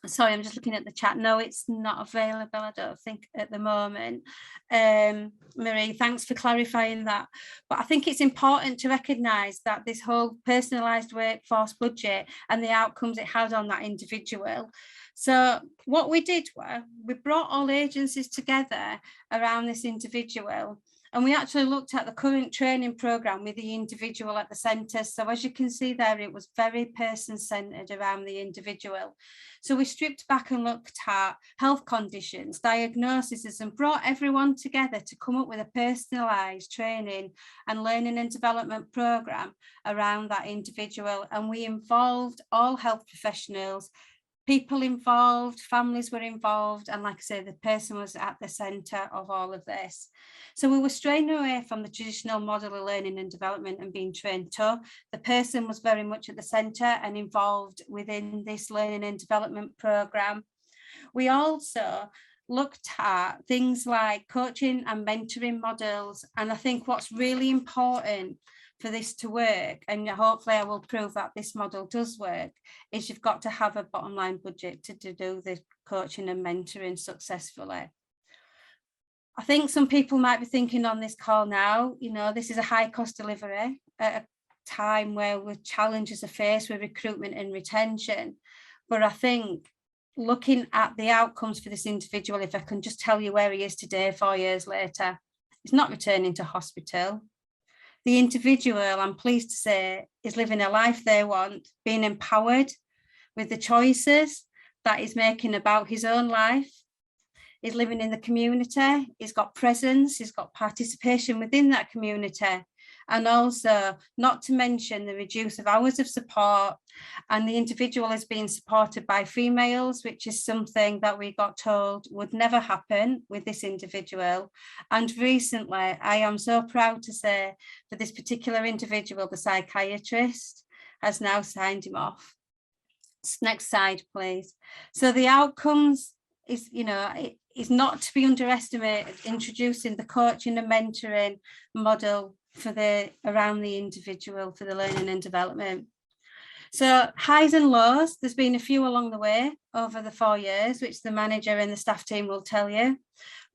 F: Sorry, I'm just looking at the chat. No, it's not available, I don't think, at the moment. Marie, thanks for clarifying that. But I think it's important to recognise that this whole personalised workforce budget and the outcomes it had on that individual. So what we did was we brought all agencies together around this individual, and we actually looked at the current training programme with the individual at the centre. So as you can see there, it was very person-centred around the individual. So we stripped back and looked at health conditions, diagnoses, and brought everyone together to come up with a personalised training and learning and development programme around that individual. And we involved all health professionals, people involved, families were involved, and like I say, the person was at the centre of all of this. So we were straying away from the traditional model of learning and development and being trained to. The person was very much at the centre and involved within this learning and development programme. We also looked at things like coaching and mentoring models, and I think what's really important for this to work, and hopefully I will prove that this model does work, is you've got to have a bottom line budget to do the coaching and mentoring successfully. I think some people might be thinking on this call now, you know, this is a high cost delivery at a time where challenges are faced with recruitment and retention. But I think looking at the outcomes for this individual, if I can just tell you where he is today, 4 years later, he's not returning to hospital. The individual, I'm pleased to say, is living a life they want, being empowered with the choices that he's making about his own life. He's living in the community, he's got presence, he's got participation within that community, and also not to mention the reduce of hours of support, and the individual is being supported by females, which is something that we got told would never happen with this individual. And recently, I am so proud to say, for this particular individual, the psychiatrist has now signed him off. Next slide, please. So the outcomes is, you know, is not to be underestimated, introducing the coaching and mentoring model for around the individual for the learning and development. So highs and lows, there's been a few along the way over the 4 years, which the manager and the staff team will tell you.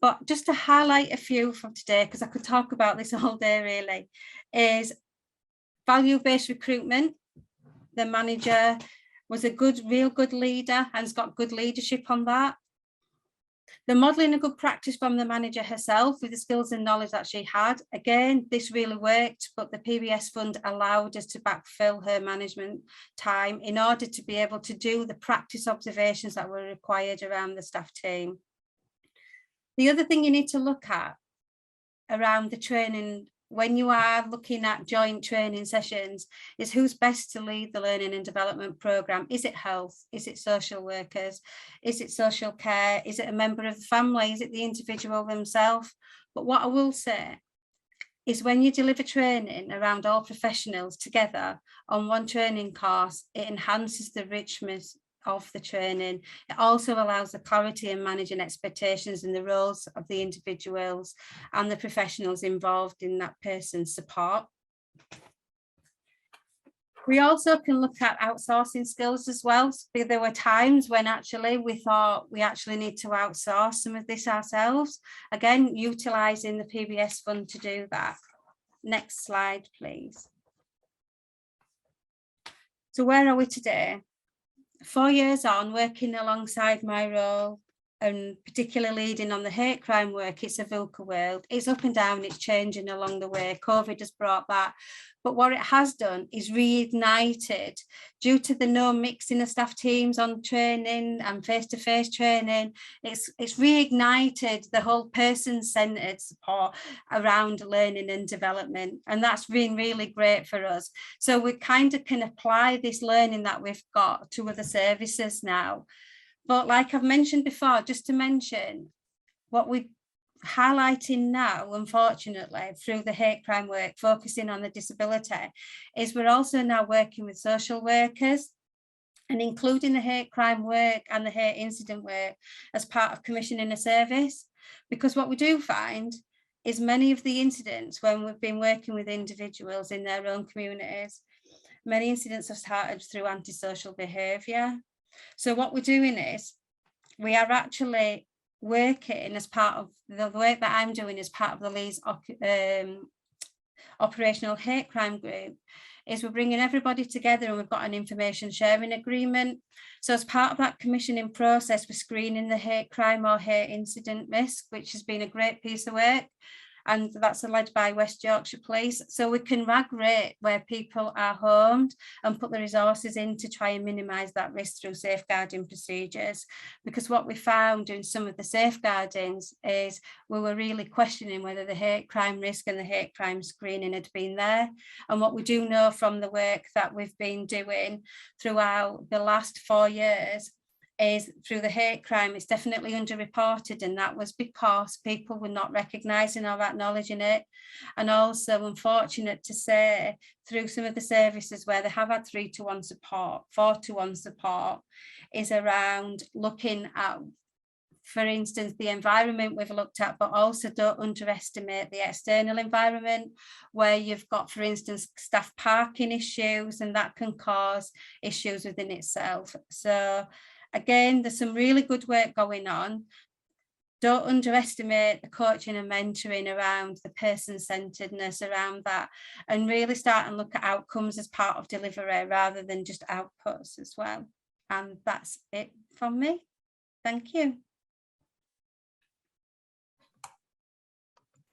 F: But just to highlight a few from today, because I could talk about this all day really, is value-based recruitment. The manager was a real good leader and has got good leadership on that. The modelling a good practice from the manager herself with the skills and knowledge that she had. Again, this really worked, but the PBS fund allowed us to backfill her management time in order to be able to do the practice observations that were required around the staff team. The other thing you need to look at around the training when you are looking at joint training sessions is who's best to lead the learning and development programme. Is it health? Is it social workers? Is it social care? Is it a member of the family? Is it the individual themselves? But what I will say is when you deliver training around all professionals together on one training course, it enhances the richness of the training. It also allows the clarity in managing expectations and the roles of the individuals and the professionals involved in that person's support. We also can look at outsourcing skills as well. There were times when actually we thought we actually need to outsource some of this ourselves. Again, utilising the PBS fund to do that. Next slide, please. So where are we today? 4 years on, working alongside my role and particularly leading on the hate crime work, it's a VUCA world. It's up and down, it's changing along the way. COVID has brought that. But what it has done is reignited, due to the no mixing of staff teams on training and face-to-face training, it's reignited the whole person-centred support around learning and development. And that's been really great for us. So we kind of can apply this learning that we've got to other services now. But like I've mentioned before, just to mention, what we're highlighting now, unfortunately, through the hate crime work, focusing on the disability, is we're also now working with social workers and including the hate crime work and the hate incident work as part of commissioning a service. Because what we do find is many of the incidents, when we've been working with individuals in their own communities, many incidents have started through antisocial behaviour. So what we're doing is we are actually working as part of the work that I'm doing as part of the Leeds operational hate crime group, is we're bringing everybody together and we've got an information sharing agreement. So as part of that commissioning process, we're screening the hate crime or hate incident risk, which has been a great piece of work. And that's led by West Yorkshire Police. So we can RAG rate where people are homed and put the resources in to try and minimise that risk through safeguarding procedures. Because what we found in some of the safeguardings is we were really questioning whether the hate crime risk and the hate crime screening had been there. And what we do know from the work that we've been doing throughout the last 4 years is through the hate crime, it's definitely underreported, and that was because people were not recognising or acknowledging it. And also, unfortunate to say, through some of the services where they have had 3-to-1 support, 4-to-1 support, is around looking at, for instance, the environment we've looked at, but also don't underestimate the external environment, where you've got, for instance, staff parking issues, and that can cause issues within itself. So again, there's some really good work going on. Don't underestimate the coaching and mentoring around the person-centeredness around that, and really start and look at outcomes as part of delivery rather than just outputs as well. And that's it from me. Thank you.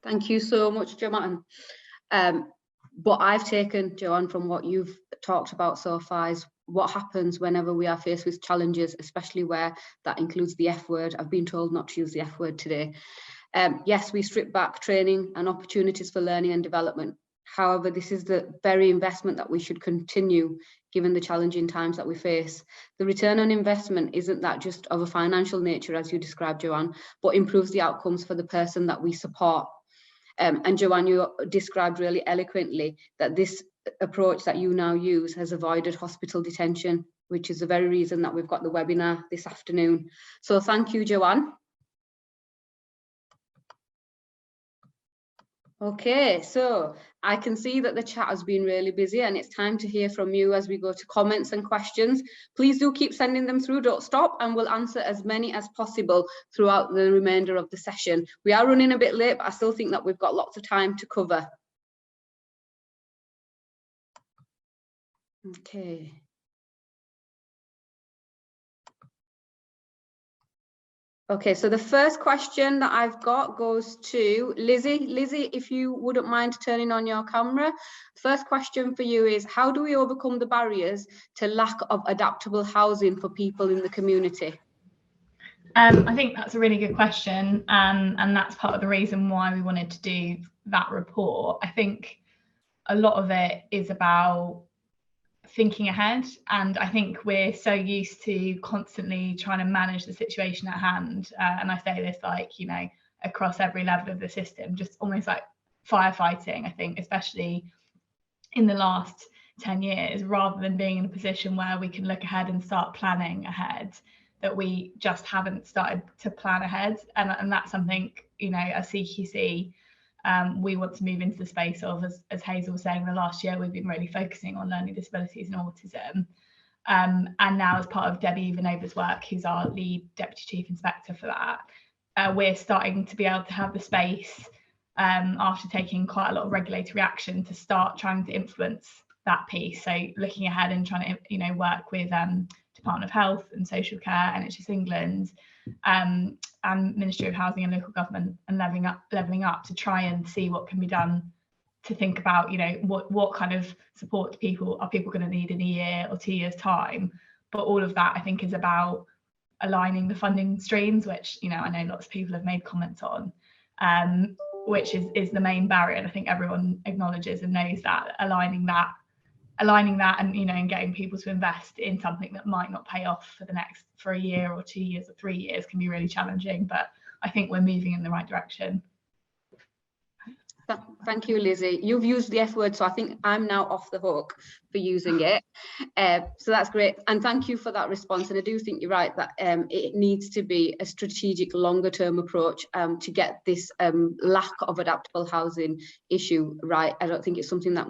A: Thank you so much, Joanne. What I've taken, Joanne, from what you've talked about so far is what happens whenever we are faced with challenges, especially where that includes the F word. I've been told not to use the F word today. Yes, we strip back training and opportunities for learning and development. However, this is the very investment that we should continue given the challenging times that we face. The return on investment isn't that just of a financial nature, as you described, Joanne, but improves the outcomes for the person that we support. And Joanne, you described really eloquently that this approach that you now use has avoided hospital detention, which is the very reason that we've got the webinar this afternoon. So thank you, Joanne. Okay, so I can see that the chat has been really busy and it's time to hear from you as we go to comments and questions. Please do keep sending them through, don't stop, and we'll answer as many as possible throughout the remainder of the session. We are running a bit late, but I still think that we've got lots of time to cover. Okay. Okay, so the first question that I've got goes to Lizzie. Lizzie, if you wouldn't mind turning on your camera. First question for you is, how do we overcome the barriers to lack of adaptable housing for people in the community?
C: I think that's a really good question, and that's part of the reason why we wanted to do that report. I think a lot of it is about thinking ahead, and I think we're so used to constantly trying to manage the situation at hand, and I say this like, you know, across every level of the system, just almost like firefighting. I think especially in the last 10 years, rather than being in a position where we can look ahead and start planning ahead, that we just haven't started to plan ahead, and that's something, you know, as CQC we want to move into the space of, as Hazel was saying, the last year we've been really focusing on learning disabilities and autism, and now as part of Debbie Ivanova's work, who's our lead Deputy Chief Inspector for that, we're starting to be able to have the space, after taking quite a lot of regulatory action, to start trying to influence that piece. So looking ahead and trying to, you know, work with Department of Health and Social Care, NHS England, and Ministry of Housing and Local Government, and levelling up to try and see what can be done to think about, you know, what kind of support are people going to need in a year or 2 years time. But all of that, I think, is about aligning the funding streams, which, you know, I know lots of people have made comments on, which is the main barrier. And I think everyone acknowledges and knows that aligning that and, you know, and getting people to invest in something that might not pay off for a year or 2 years or 3 years can be really challenging, but I think we're moving in the right direction.
A: Thank you, Lizzie. You've used the F word, so I think I'm now off the hook for using it. So that's great. And thank you for that response. And I do think you're right that it needs to be a strategic, longer term approach to get this lack of adaptable housing issue right. I don't think it's something that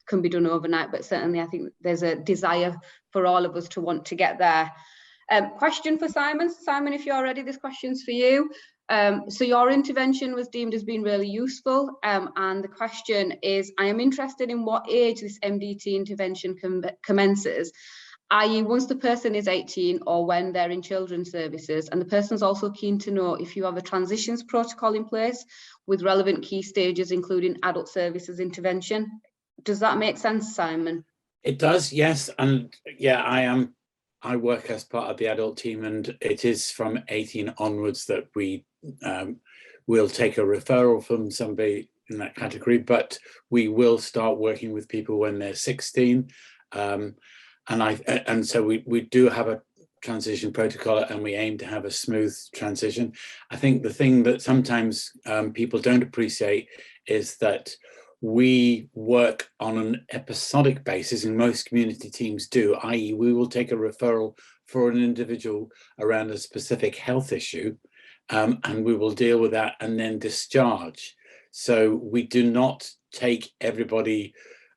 A: can be done overnight, but certainly I think there's a desire for all of us to want to get there. Question for Simon. Simon, if you're ready, this question's for you. So your intervention was deemed as being really useful, and the question is, I am interested in what age this MDT intervention commences, i.e. once the person is 18 or when they're in children's services, and the person's also keen to know if you have a transitions protocol in place with relevant key stages, including adult services intervention. Does that make sense, Simon?
E: It does, yes. And yeah, I work as part of the adult team, and it is from 18 onwards that we will take a referral from somebody in that category, but we will start working with people when they're 16. And so we do have a transition protocol, and we aim to have a smooth transition. I think the thing that sometimes people don't appreciate is that we work on an episodic basis, and most community teams do, i.e. we will take a referral for an individual around a specific health issue, and we will deal with that and then discharge. So we do not take everybody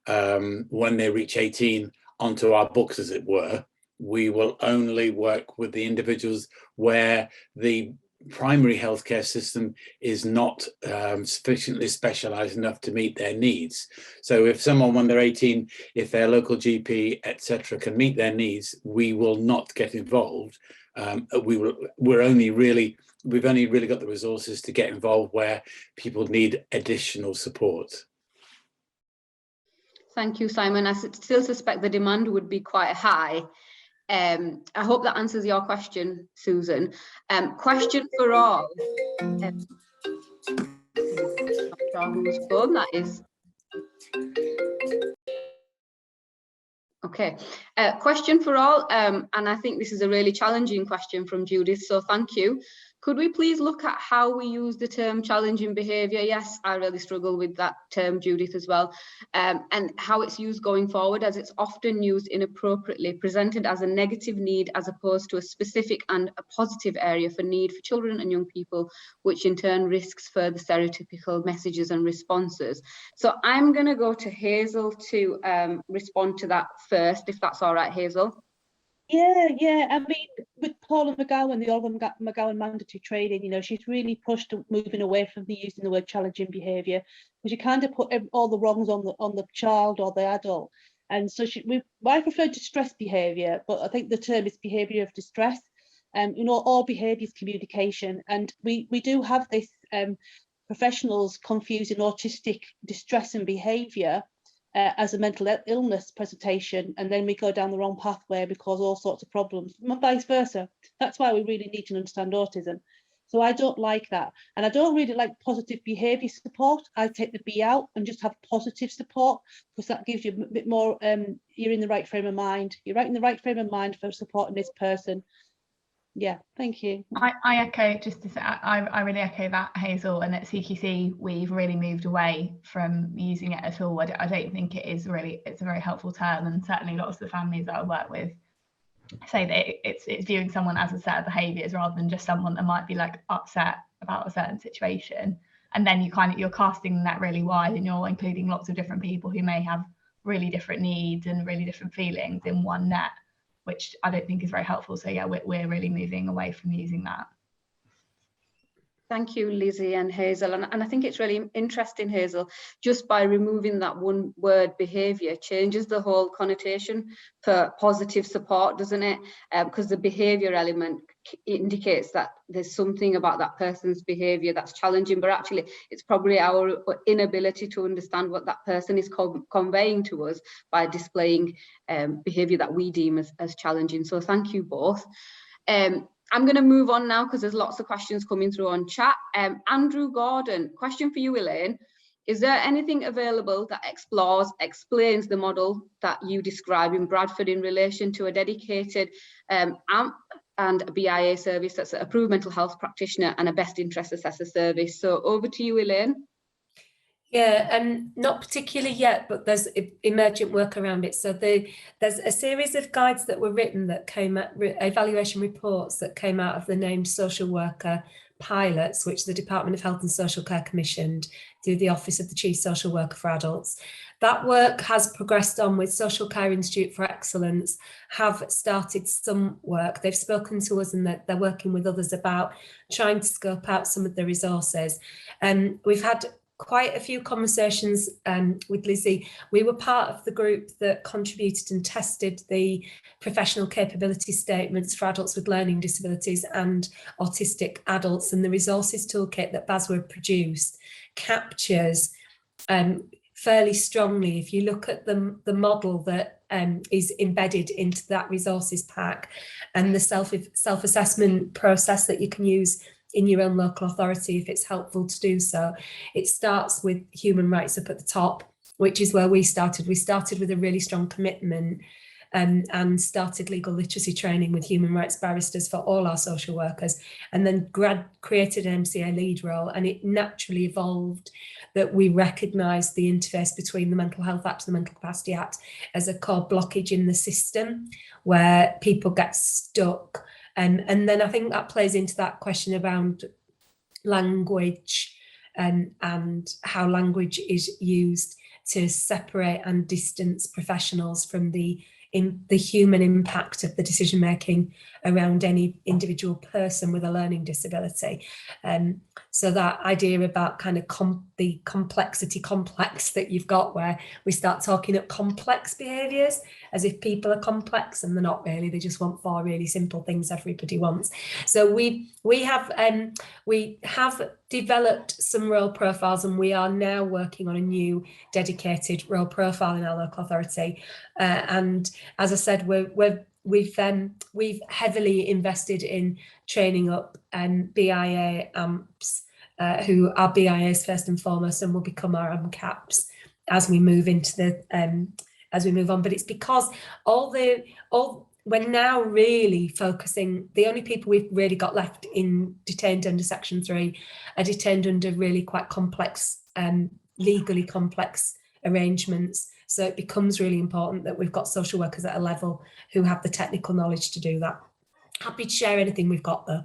E: when they reach 18 onto our books, as it were. We will only work with the individuals where the primary healthcare system is not sufficiently specialized enough to meet their needs. So if someone, when they're 18, if their local GP, etc., can meet their needs, we will not get involved. We've only really got the resources to get involved where people need additional support.
A: Thank you, Simon. I still suspect the demand would be quite high. I hope that answers your question, Susan. Question for all. Not sure whose phone that is. Okay, question for all, and I think this is a really challenging question from Judith, so thank you. Could we please look at how we use the term challenging behaviour? Yes, I really struggle with that term, Judith, as well, and how it's used going forward, as it's often used inappropriately, presented as a negative need as opposed to a specific and a positive area for need for children and young people, which in turn risks further stereotypical messages and responses. So I'm going to go to Hazel to respond to that first, if that's all right, Hazel.
B: Yeah. I mean, with Paula McGowan, the Oliver McGowan mandatory training, you know, she's really pushed moving away from using the word challenging behaviour, because you kind of put all the wrongs on the child or the adult. And so I prefer distress behaviour, but I think the term is behaviour of distress. You know, all behaviour is communication, and we do have this professionals confusing autistic distress and behaviour as a mental illness presentation, and then we go down the wrong pathway because all sorts of problems, and vice versa. That's why we really need to understand autism. So I don't like that, and I don't really like positive behaviour support. I take the B out and just have positive support, because that gives you a bit more, you're in the right frame of mind. You're right in the right frame of mind for supporting this person. Yeah, thank you.
C: I echo, just to say, I really echo that, Hazel, and at CQC we've really moved away from using it at all. I don't think it's a very helpful term, and certainly lots of the families that I work with say that it's viewing someone as a set of behaviours rather than just someone that might be like upset about a certain situation. And then you're casting the net really wide, and you're including lots of different people who may have really different needs and really different feelings in one net, which I don't think is very helpful. So yeah, we're really moving away from using that.
A: Thank you, Lizzie and Hazel. And I think it's really interesting, Hazel, just by removing that one word behaviour changes the whole connotation for positive support, doesn't it? Because the behaviour element indicates that there's something about that person's behaviour that's challenging, but actually it's probably our inability to understand what that person is conveying to us by displaying behaviour that we deem as challenging. So thank you both. I'm going to move on now because there's lots of questions coming through on chat. Andrew Gordon, question for you, Elaine. Is there anything available that explains the model that you describe in Bradford in relation to a dedicated AMP and a BIA service that's an approved mental health practitioner and a best interest assessor service? So over to you, Elaine.
D: Yeah, not particularly yet, but there's emergent work around it. So there's a series of guides that were written that came out, evaluation reports that came out of the named social worker pilots, which the Department of Health and Social Care commissioned through the Office of the Chief Social Worker for Adults. That work has progressed on with Social Care Institute for Excellence, have started some work. They've spoken to us and they're working with others about trying to scope out some of the resources. We've had quite a few conversations with Lizzie. We were part of the group that contributed and tested the professional capability statements for adults with learning disabilities and autistic adults, and the resources toolkit that BASWA produced captures fairly strongly, if you look at the model that is embedded into that resources pack and the self-assessment process that you can use in your own local authority if it's helpful to do so. It starts with human rights up at the top, which is where we started. We started with a really strong commitment and started legal literacy training with human rights barristers for all our social workers, and then created an MCA lead role, and it naturally evolved that we recognised the interface between the Mental Health Act and the Mental Capacity Act as a core blockage in the system where people get stuck. And then I think that plays into that question around language and how language is used to separate and distance professionals from the human impact of the decision making around any individual person with a learning disability. So that idea about kind of the complexity complex that you've got, where we start talking up complex behaviours as if people are complex, and they're not really. They just want 4 really simple things everybody wants. So we have developed some role profiles, and we are now working on a new dedicated role profile in our local authority. And as I said, we've heavily invested in training up BIA AMPs, who are BIAs first and foremost, and will become our AMCAPs as we move into the as we move on. But it's because all we're now really focusing, the only people we've really got left in detained under Section 3 are detained under really quite complex, legally complex arrangements. So it becomes really important that we've got social workers at a level who have the technical knowledge to do that. Happy to share anything we've got though.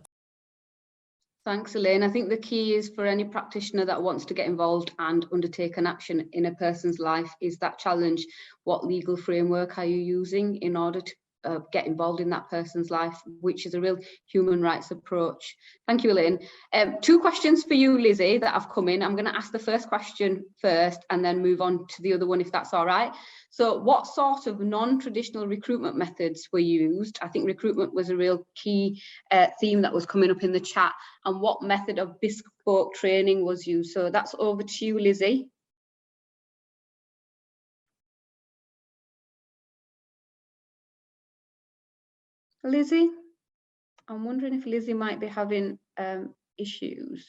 A: Thanks, Elaine. I think the key is for any practitioner that wants to get involved and undertake an action in a person's life is that challenge. What legal framework are you using in order to get involved in that person's life, which is a real human rights approach. Thank you, Elaine. 2 questions for you, Lizzie, that have come in. I'm going to ask the first question first and then move on to the other one, if that's all right. So what sort of non-traditional recruitment methods were used? I think recruitment was a real key theme that was coming up in the chat. And what method of bespoke training was used? So that's over to you, Lizzie. Lizzie, I'm wondering if Lizzie might be having issues.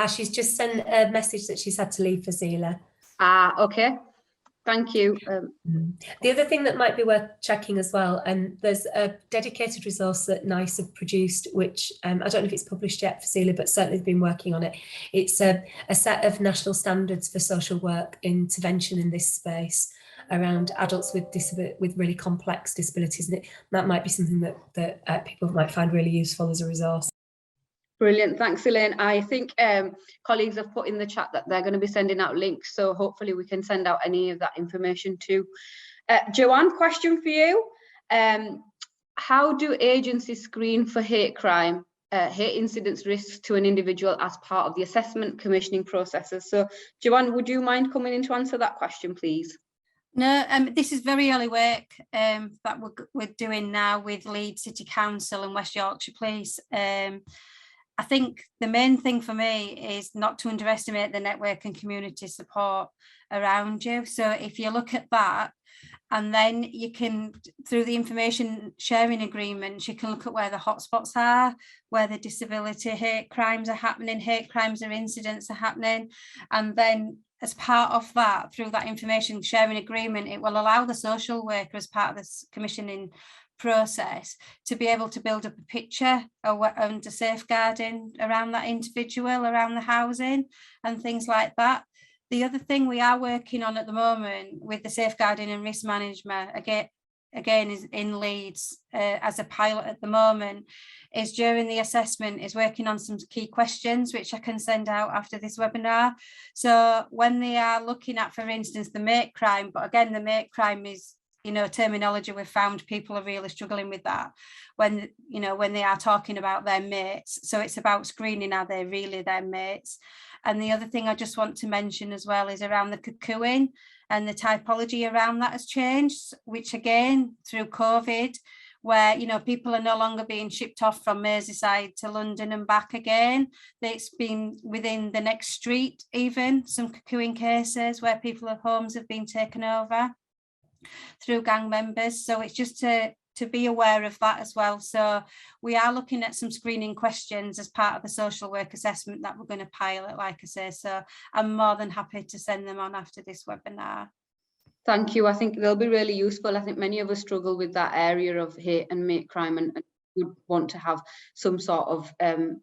D: She's just sent a message that she's had to leave for Zila.
A: Okay. Thank you.
D: The other thing that might be worth checking as well, and there's a dedicated resource that NICE have produced, which I don't know if it's published yet for Zila, but certainly they've been working on it. It's a set of national standards for social work intervention in this space around adults with really complex disabilities, and that might be something that people might find really useful as a resource.
A: Brilliant, thanks, Elaine. I think colleagues have put in the chat that they're going to be sending out links, so hopefully we can send out any of that information too. Joanne, question for you. How do agencies screen for hate crime, hate incidents risks to an individual as part of the assessment commissioning processes? So Joanne, would you mind coming in to answer that question, please?
F: No, this is very early work that we're doing now with Leeds City Council and West Yorkshire Police. I think the main thing for me is not to underestimate the network and community support around you. So if you look at that, and then you can, through the information sharing agreements, you can look at where the hotspots are, where the disability hate crimes are happening, hate crimes or incidents are happening. And then as part of that, through that information sharing agreement, it will allow the social worker as part of this commissioning process to be able to build up a picture under safeguarding around that individual, around the housing and things like that. The other thing we are working on at the moment with the safeguarding and risk management, again is in Leeds as a pilot at the moment, is during the assessment is working on some key questions which I can send out after this webinar. So when they are looking at, for instance, the mate crime, but again the mate crime is, you know, terminology we've found people are really struggling with that when, you know, when they are talking about their mates. So it's about screening, are they really their mates? And the other thing I just want to mention as well is around the cocooing, and the typology around that has changed, which again, through COVID, where, you know, people are no longer being shipped off from Merseyside to London and back again. It's been within the next street, even some cocooing cases where people's homes have been taken over through gang members. So it's just to be aware of that as well. So we are looking at some screening questions as part of the social work assessment that we're going to pilot, like I say. So I'm more than happy to send them on after this webinar.
A: Thank you. I think they'll be really useful. I think many of us struggle with that area of hate and mate crime, and would want to have some sort of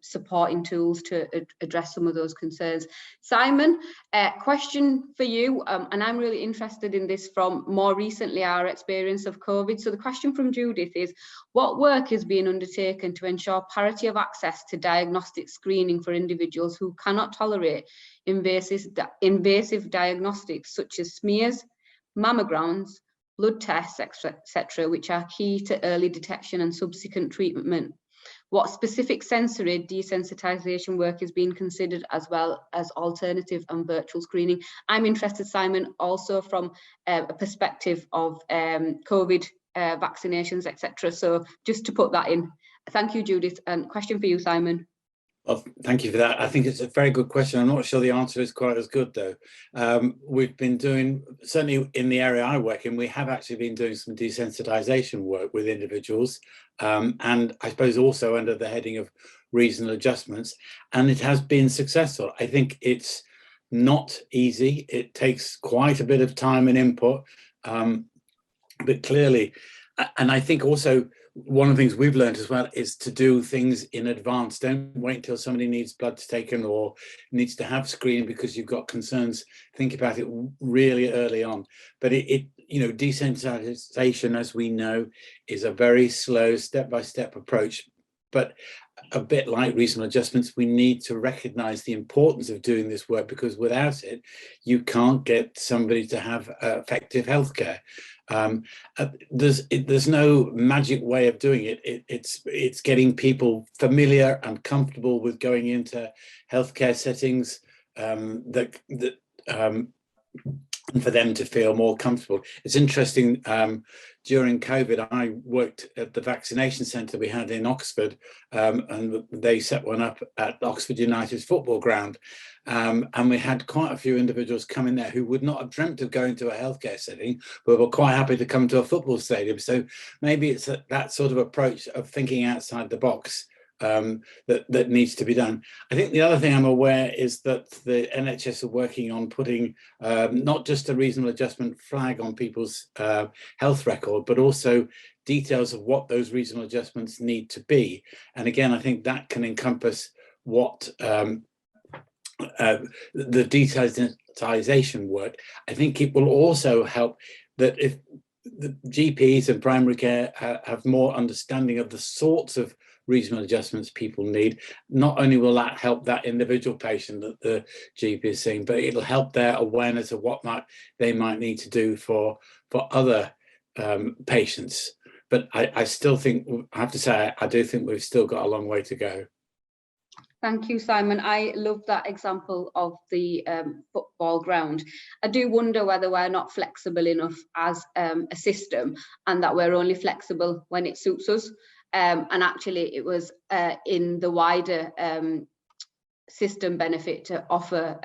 A: supporting tools to address some of those concerns. Simon, question for you, and I'm really interested in this from more recently our experience of COVID. So the question from Judith is, what work is being undertaken to ensure parity of access to diagnostic screening for individuals who cannot tolerate invasive diagnostics such as smears, mammograms, blood tests, etc., which are key to early detection and subsequent treatment? What specific sensory desensitization work is being considered, as well as alternative and virtual screening? I'm interested, Simon, also from a perspective of COVID vaccinations, etc. So just to put that in. Thank you, Judith. And question for you, Simon.
E: Well, thank you for that. I think it's a very good question. I'm not sure the answer is quite as good, though. We've been doing, certainly in the area I work in, we have actually been doing some desensitization work with individuals, and I suppose also under the heading of reasonable adjustments, and it has been successful. I think it's not easy. It takes quite a bit of time and input, but clearly And I think also one of the things we've learned as well is to do things in advance. Don't wait until somebody needs blood taken or needs to have screening because you've got concerns. Think about it really early on. But you know, desensitization, as we know, is a very slow step-by-step approach. But a bit like reasonable adjustments, we need to recognize the importance of doing this work, because without it, you can't get somebody to have effective healthcare. There's no magic way of doing it. It's getting people familiar and comfortable with going into healthcare settings, and for them to feel more comfortable. It's interesting, during COVID, I worked at the vaccination centre we had in Oxford, and they set one up at Oxford United's football ground. And we had quite a few individuals come in there who would not have dreamt of going to a healthcare setting, but were quite happy to come to a football stadium. So maybe it's that sort of approach of thinking outside the box that needs to be done. I think the other thing I'm aware is that the NHS are working on putting not just a reasonable adjustment flag on people's health record, but also details of what those reasonable adjustments need to be. And again, I think that can encompass what the desensitisation work. I think it will also help that if the GPs and primary care have more understanding of the sorts of reasonable adjustments people need, not only will that help that individual patient that the GP is seeing, but it'll help their awareness of what they might need to do for other patients. But I still think, I have to say, I do think we've still got a long way to go.
A: Thank you, Simon. I love that example of the football ground. I do wonder whether we're not flexible enough as a system, and that we're only flexible when it suits us. And actually, it was in the wider system benefit to offer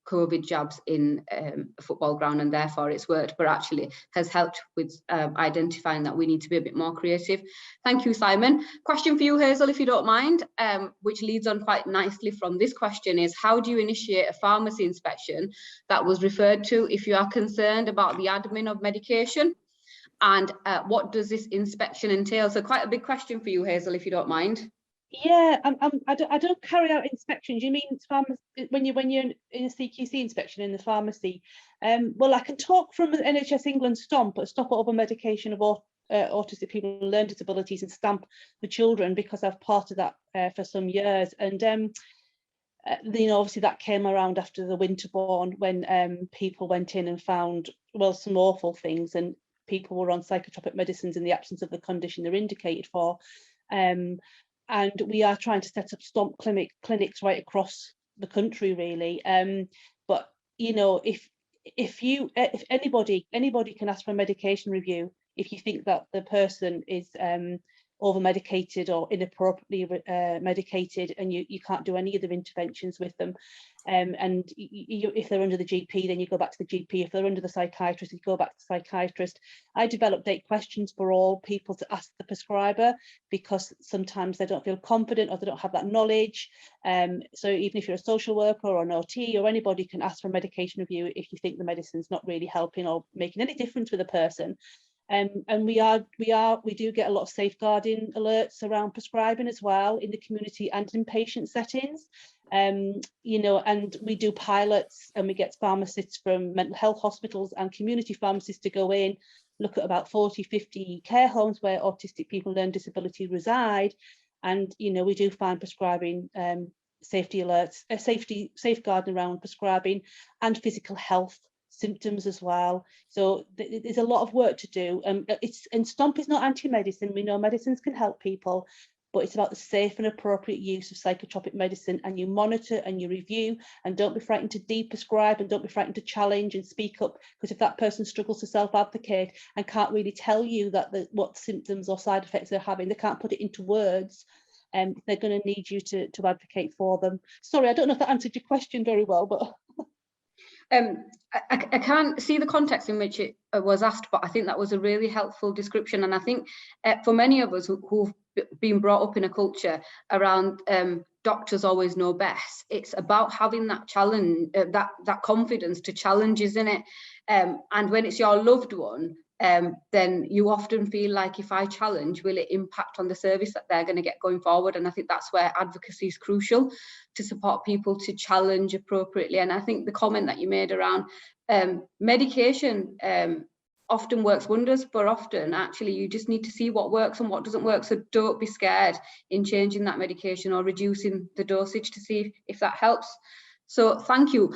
A: COVID jabs in a football ground, and therefore it's worked, but actually has helped with identifying that we need to be a bit more creative. Thank you, Simon. Question for you, Hazel, if you don't mind, which leads on quite nicely from this question, is how do you initiate a pharmacy inspection that was referred to if you are concerned about the admin of medication? And what does this inspection entail? So quite a big question for you, Hazel, if you don't mind.
B: Yeah, I don't carry out inspections. You mean when you're in a CQC inspection in the pharmacy? Well, I can talk from the NHS England stop over medication of autistic people with learning disabilities and stamp for children, because I've part of that for some years. And you know, obviously that came around after the Winterbourne, when people went in and found, well, some awful things, and people were on psychotropic medicines in the absence of the condition they're indicated for. And we are trying to set up stomp clinics right across the country, really. But you know, if anybody can ask for a medication review if you think that the person is over medicated or inappropriately medicated, and you can't do any other interventions with them. And if they're under the GP, then you go back to the GP. If they're under the psychiatrist, you go back to the psychiatrist. I developed 8 questions for all people to ask the prescriber, because sometimes they don't feel confident or they don't have that knowledge. So even if you're a social worker or an OT, or anybody can ask for a medication review if you think the medicine's not really helping or making any difference with a person. And we do get a lot of safeguarding alerts around prescribing as well, in the community and in patient settings. You know, and we do pilots, and we get pharmacists from mental health hospitals and community pharmacists to go in, look at about 40-50 care homes where autistic people with learning disability reside. And you know, we do find prescribing safety alerts, safeguarding around prescribing and physical health symptoms as well. So there's a lot of work to do. And STOMP is not anti-medicine. We know medicines can help people, but it's about the safe and appropriate use of psychotropic medicine, and you monitor and you review, and don't be frightened to de-prescribe, and don't be frightened to challenge and speak up, because if that person struggles to self-advocate and can't really tell you that what symptoms or side effects they're having, they can't put it into words, they're going to need you to advocate for them. Sorry, I don't know if that answered your question very well, but
A: I can't see the context in which it was asked, but I think that was a really helpful description. And I think for many of us who've been brought up in a culture around doctors always know best, it's about having that challenge, that confidence to challenge, isn't it? And when it's your loved one, then you often feel like, if I challenge, will it impact on the service that they're going to get going forward? And I think that's where advocacy is crucial, to support people to challenge appropriately. And I think the comment that you made around medication often works wonders, but often actually you just need to see what works and what doesn't work. So don't be scared in changing that medication or reducing the dosage to see if that helps. So thank you.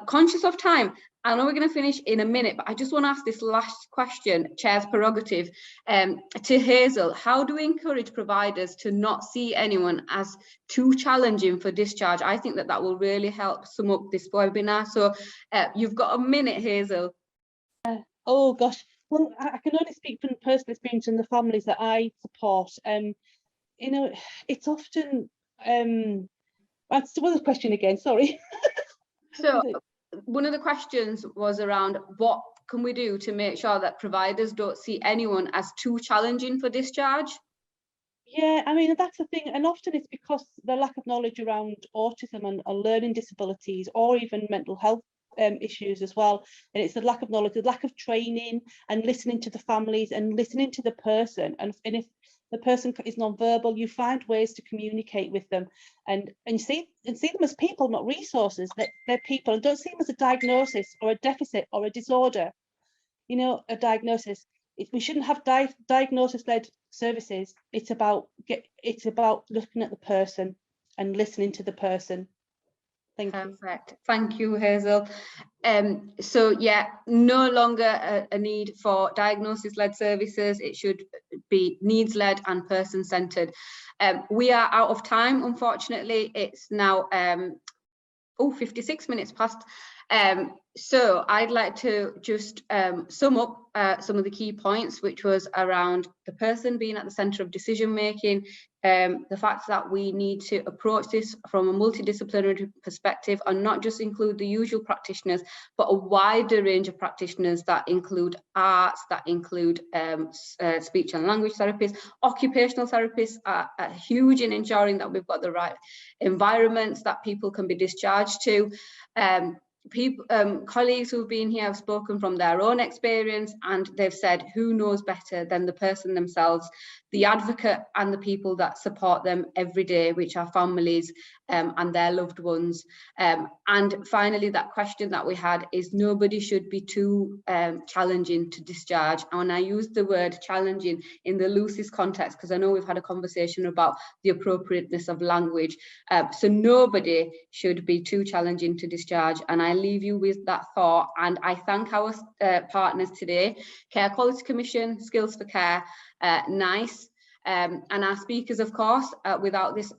A: Conscious of time, I know we're going to finish in a minute, but I just want to ask this last question, Chair's prerogative, to Hazel. How do we encourage providers to not see anyone as too challenging for discharge? I think that that will really help sum up this webinar. So you've got a minute, Hazel.
B: Oh gosh, well, I can only speak from personal experience in the families that I support. You know, it's often that's the question again, sorry.
A: So one of the questions was around what can we do to make sure that providers don't see anyone as too challenging for discharge?
B: Yeah, I mean, that's the thing, and often it's because the lack of knowledge around autism and learning disabilities, or even mental health issues as well. And it's the lack of knowledge, the lack of training, and listening to the families and listening to the person. And if the person is non-verbal, you find ways to communicate with them and see them as people, not resources. That they're people, and don't see them as a diagnosis or a deficit or a disorder. You know, a diagnosis. We shouldn't have diagnosis-led services. It's about looking at the person and listening to the person. Thank you.
A: Perfect. Thank you, Hazel. So yeah, no longer a need for diagnosis-led services. It should be needs-led and person-centered. We are out of time, unfortunately. It's now 56 minutes past. So I'd like to just sum up some of the key points, which was around the person being at the centre of decision making, the fact that we need to approach this from a multidisciplinary perspective and not just include the usual practitioners, but a wider range of practitioners that include arts, that include speech and language therapists. Occupational therapists are huge in ensuring that we've got the right environments that people can be discharged to. Colleagues who've been here have spoken from their own experience, and they've said who knows better than the person themselves, the advocate and the people that support them every day, which are families and their loved ones. And finally, that question that we had is nobody should be too challenging to discharge. And I use the word challenging in the loosest context because I know we've had a conversation about the appropriateness of language. So nobody should be too challenging to discharge. And I leave you with that thought. And I thank our partners today, Care Quality Commission, Skills for Care, NICE, and our speakers, of course. Without this,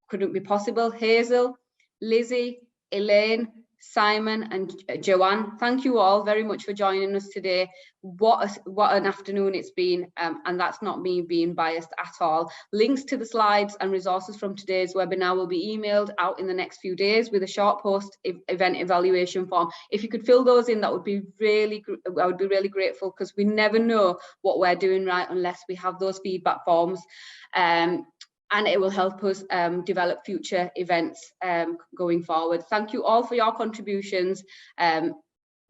A: couldn't be possible. Hazel, Lizzie, Elaine, Simon and Joanne, thank you all very much for joining us today. What an afternoon it's been, and that's not me being biased at all. Links to the slides and resources from today's webinar will be emailed out in the next few days with a short post event evaluation form. If you could fill those in, that would be really, I would be really grateful, because we never know what we're doing right unless we have those feedback forms. And it will help us develop future events going forward. Thank you all for your contributions.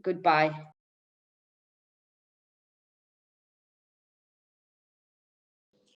A: Goodbye.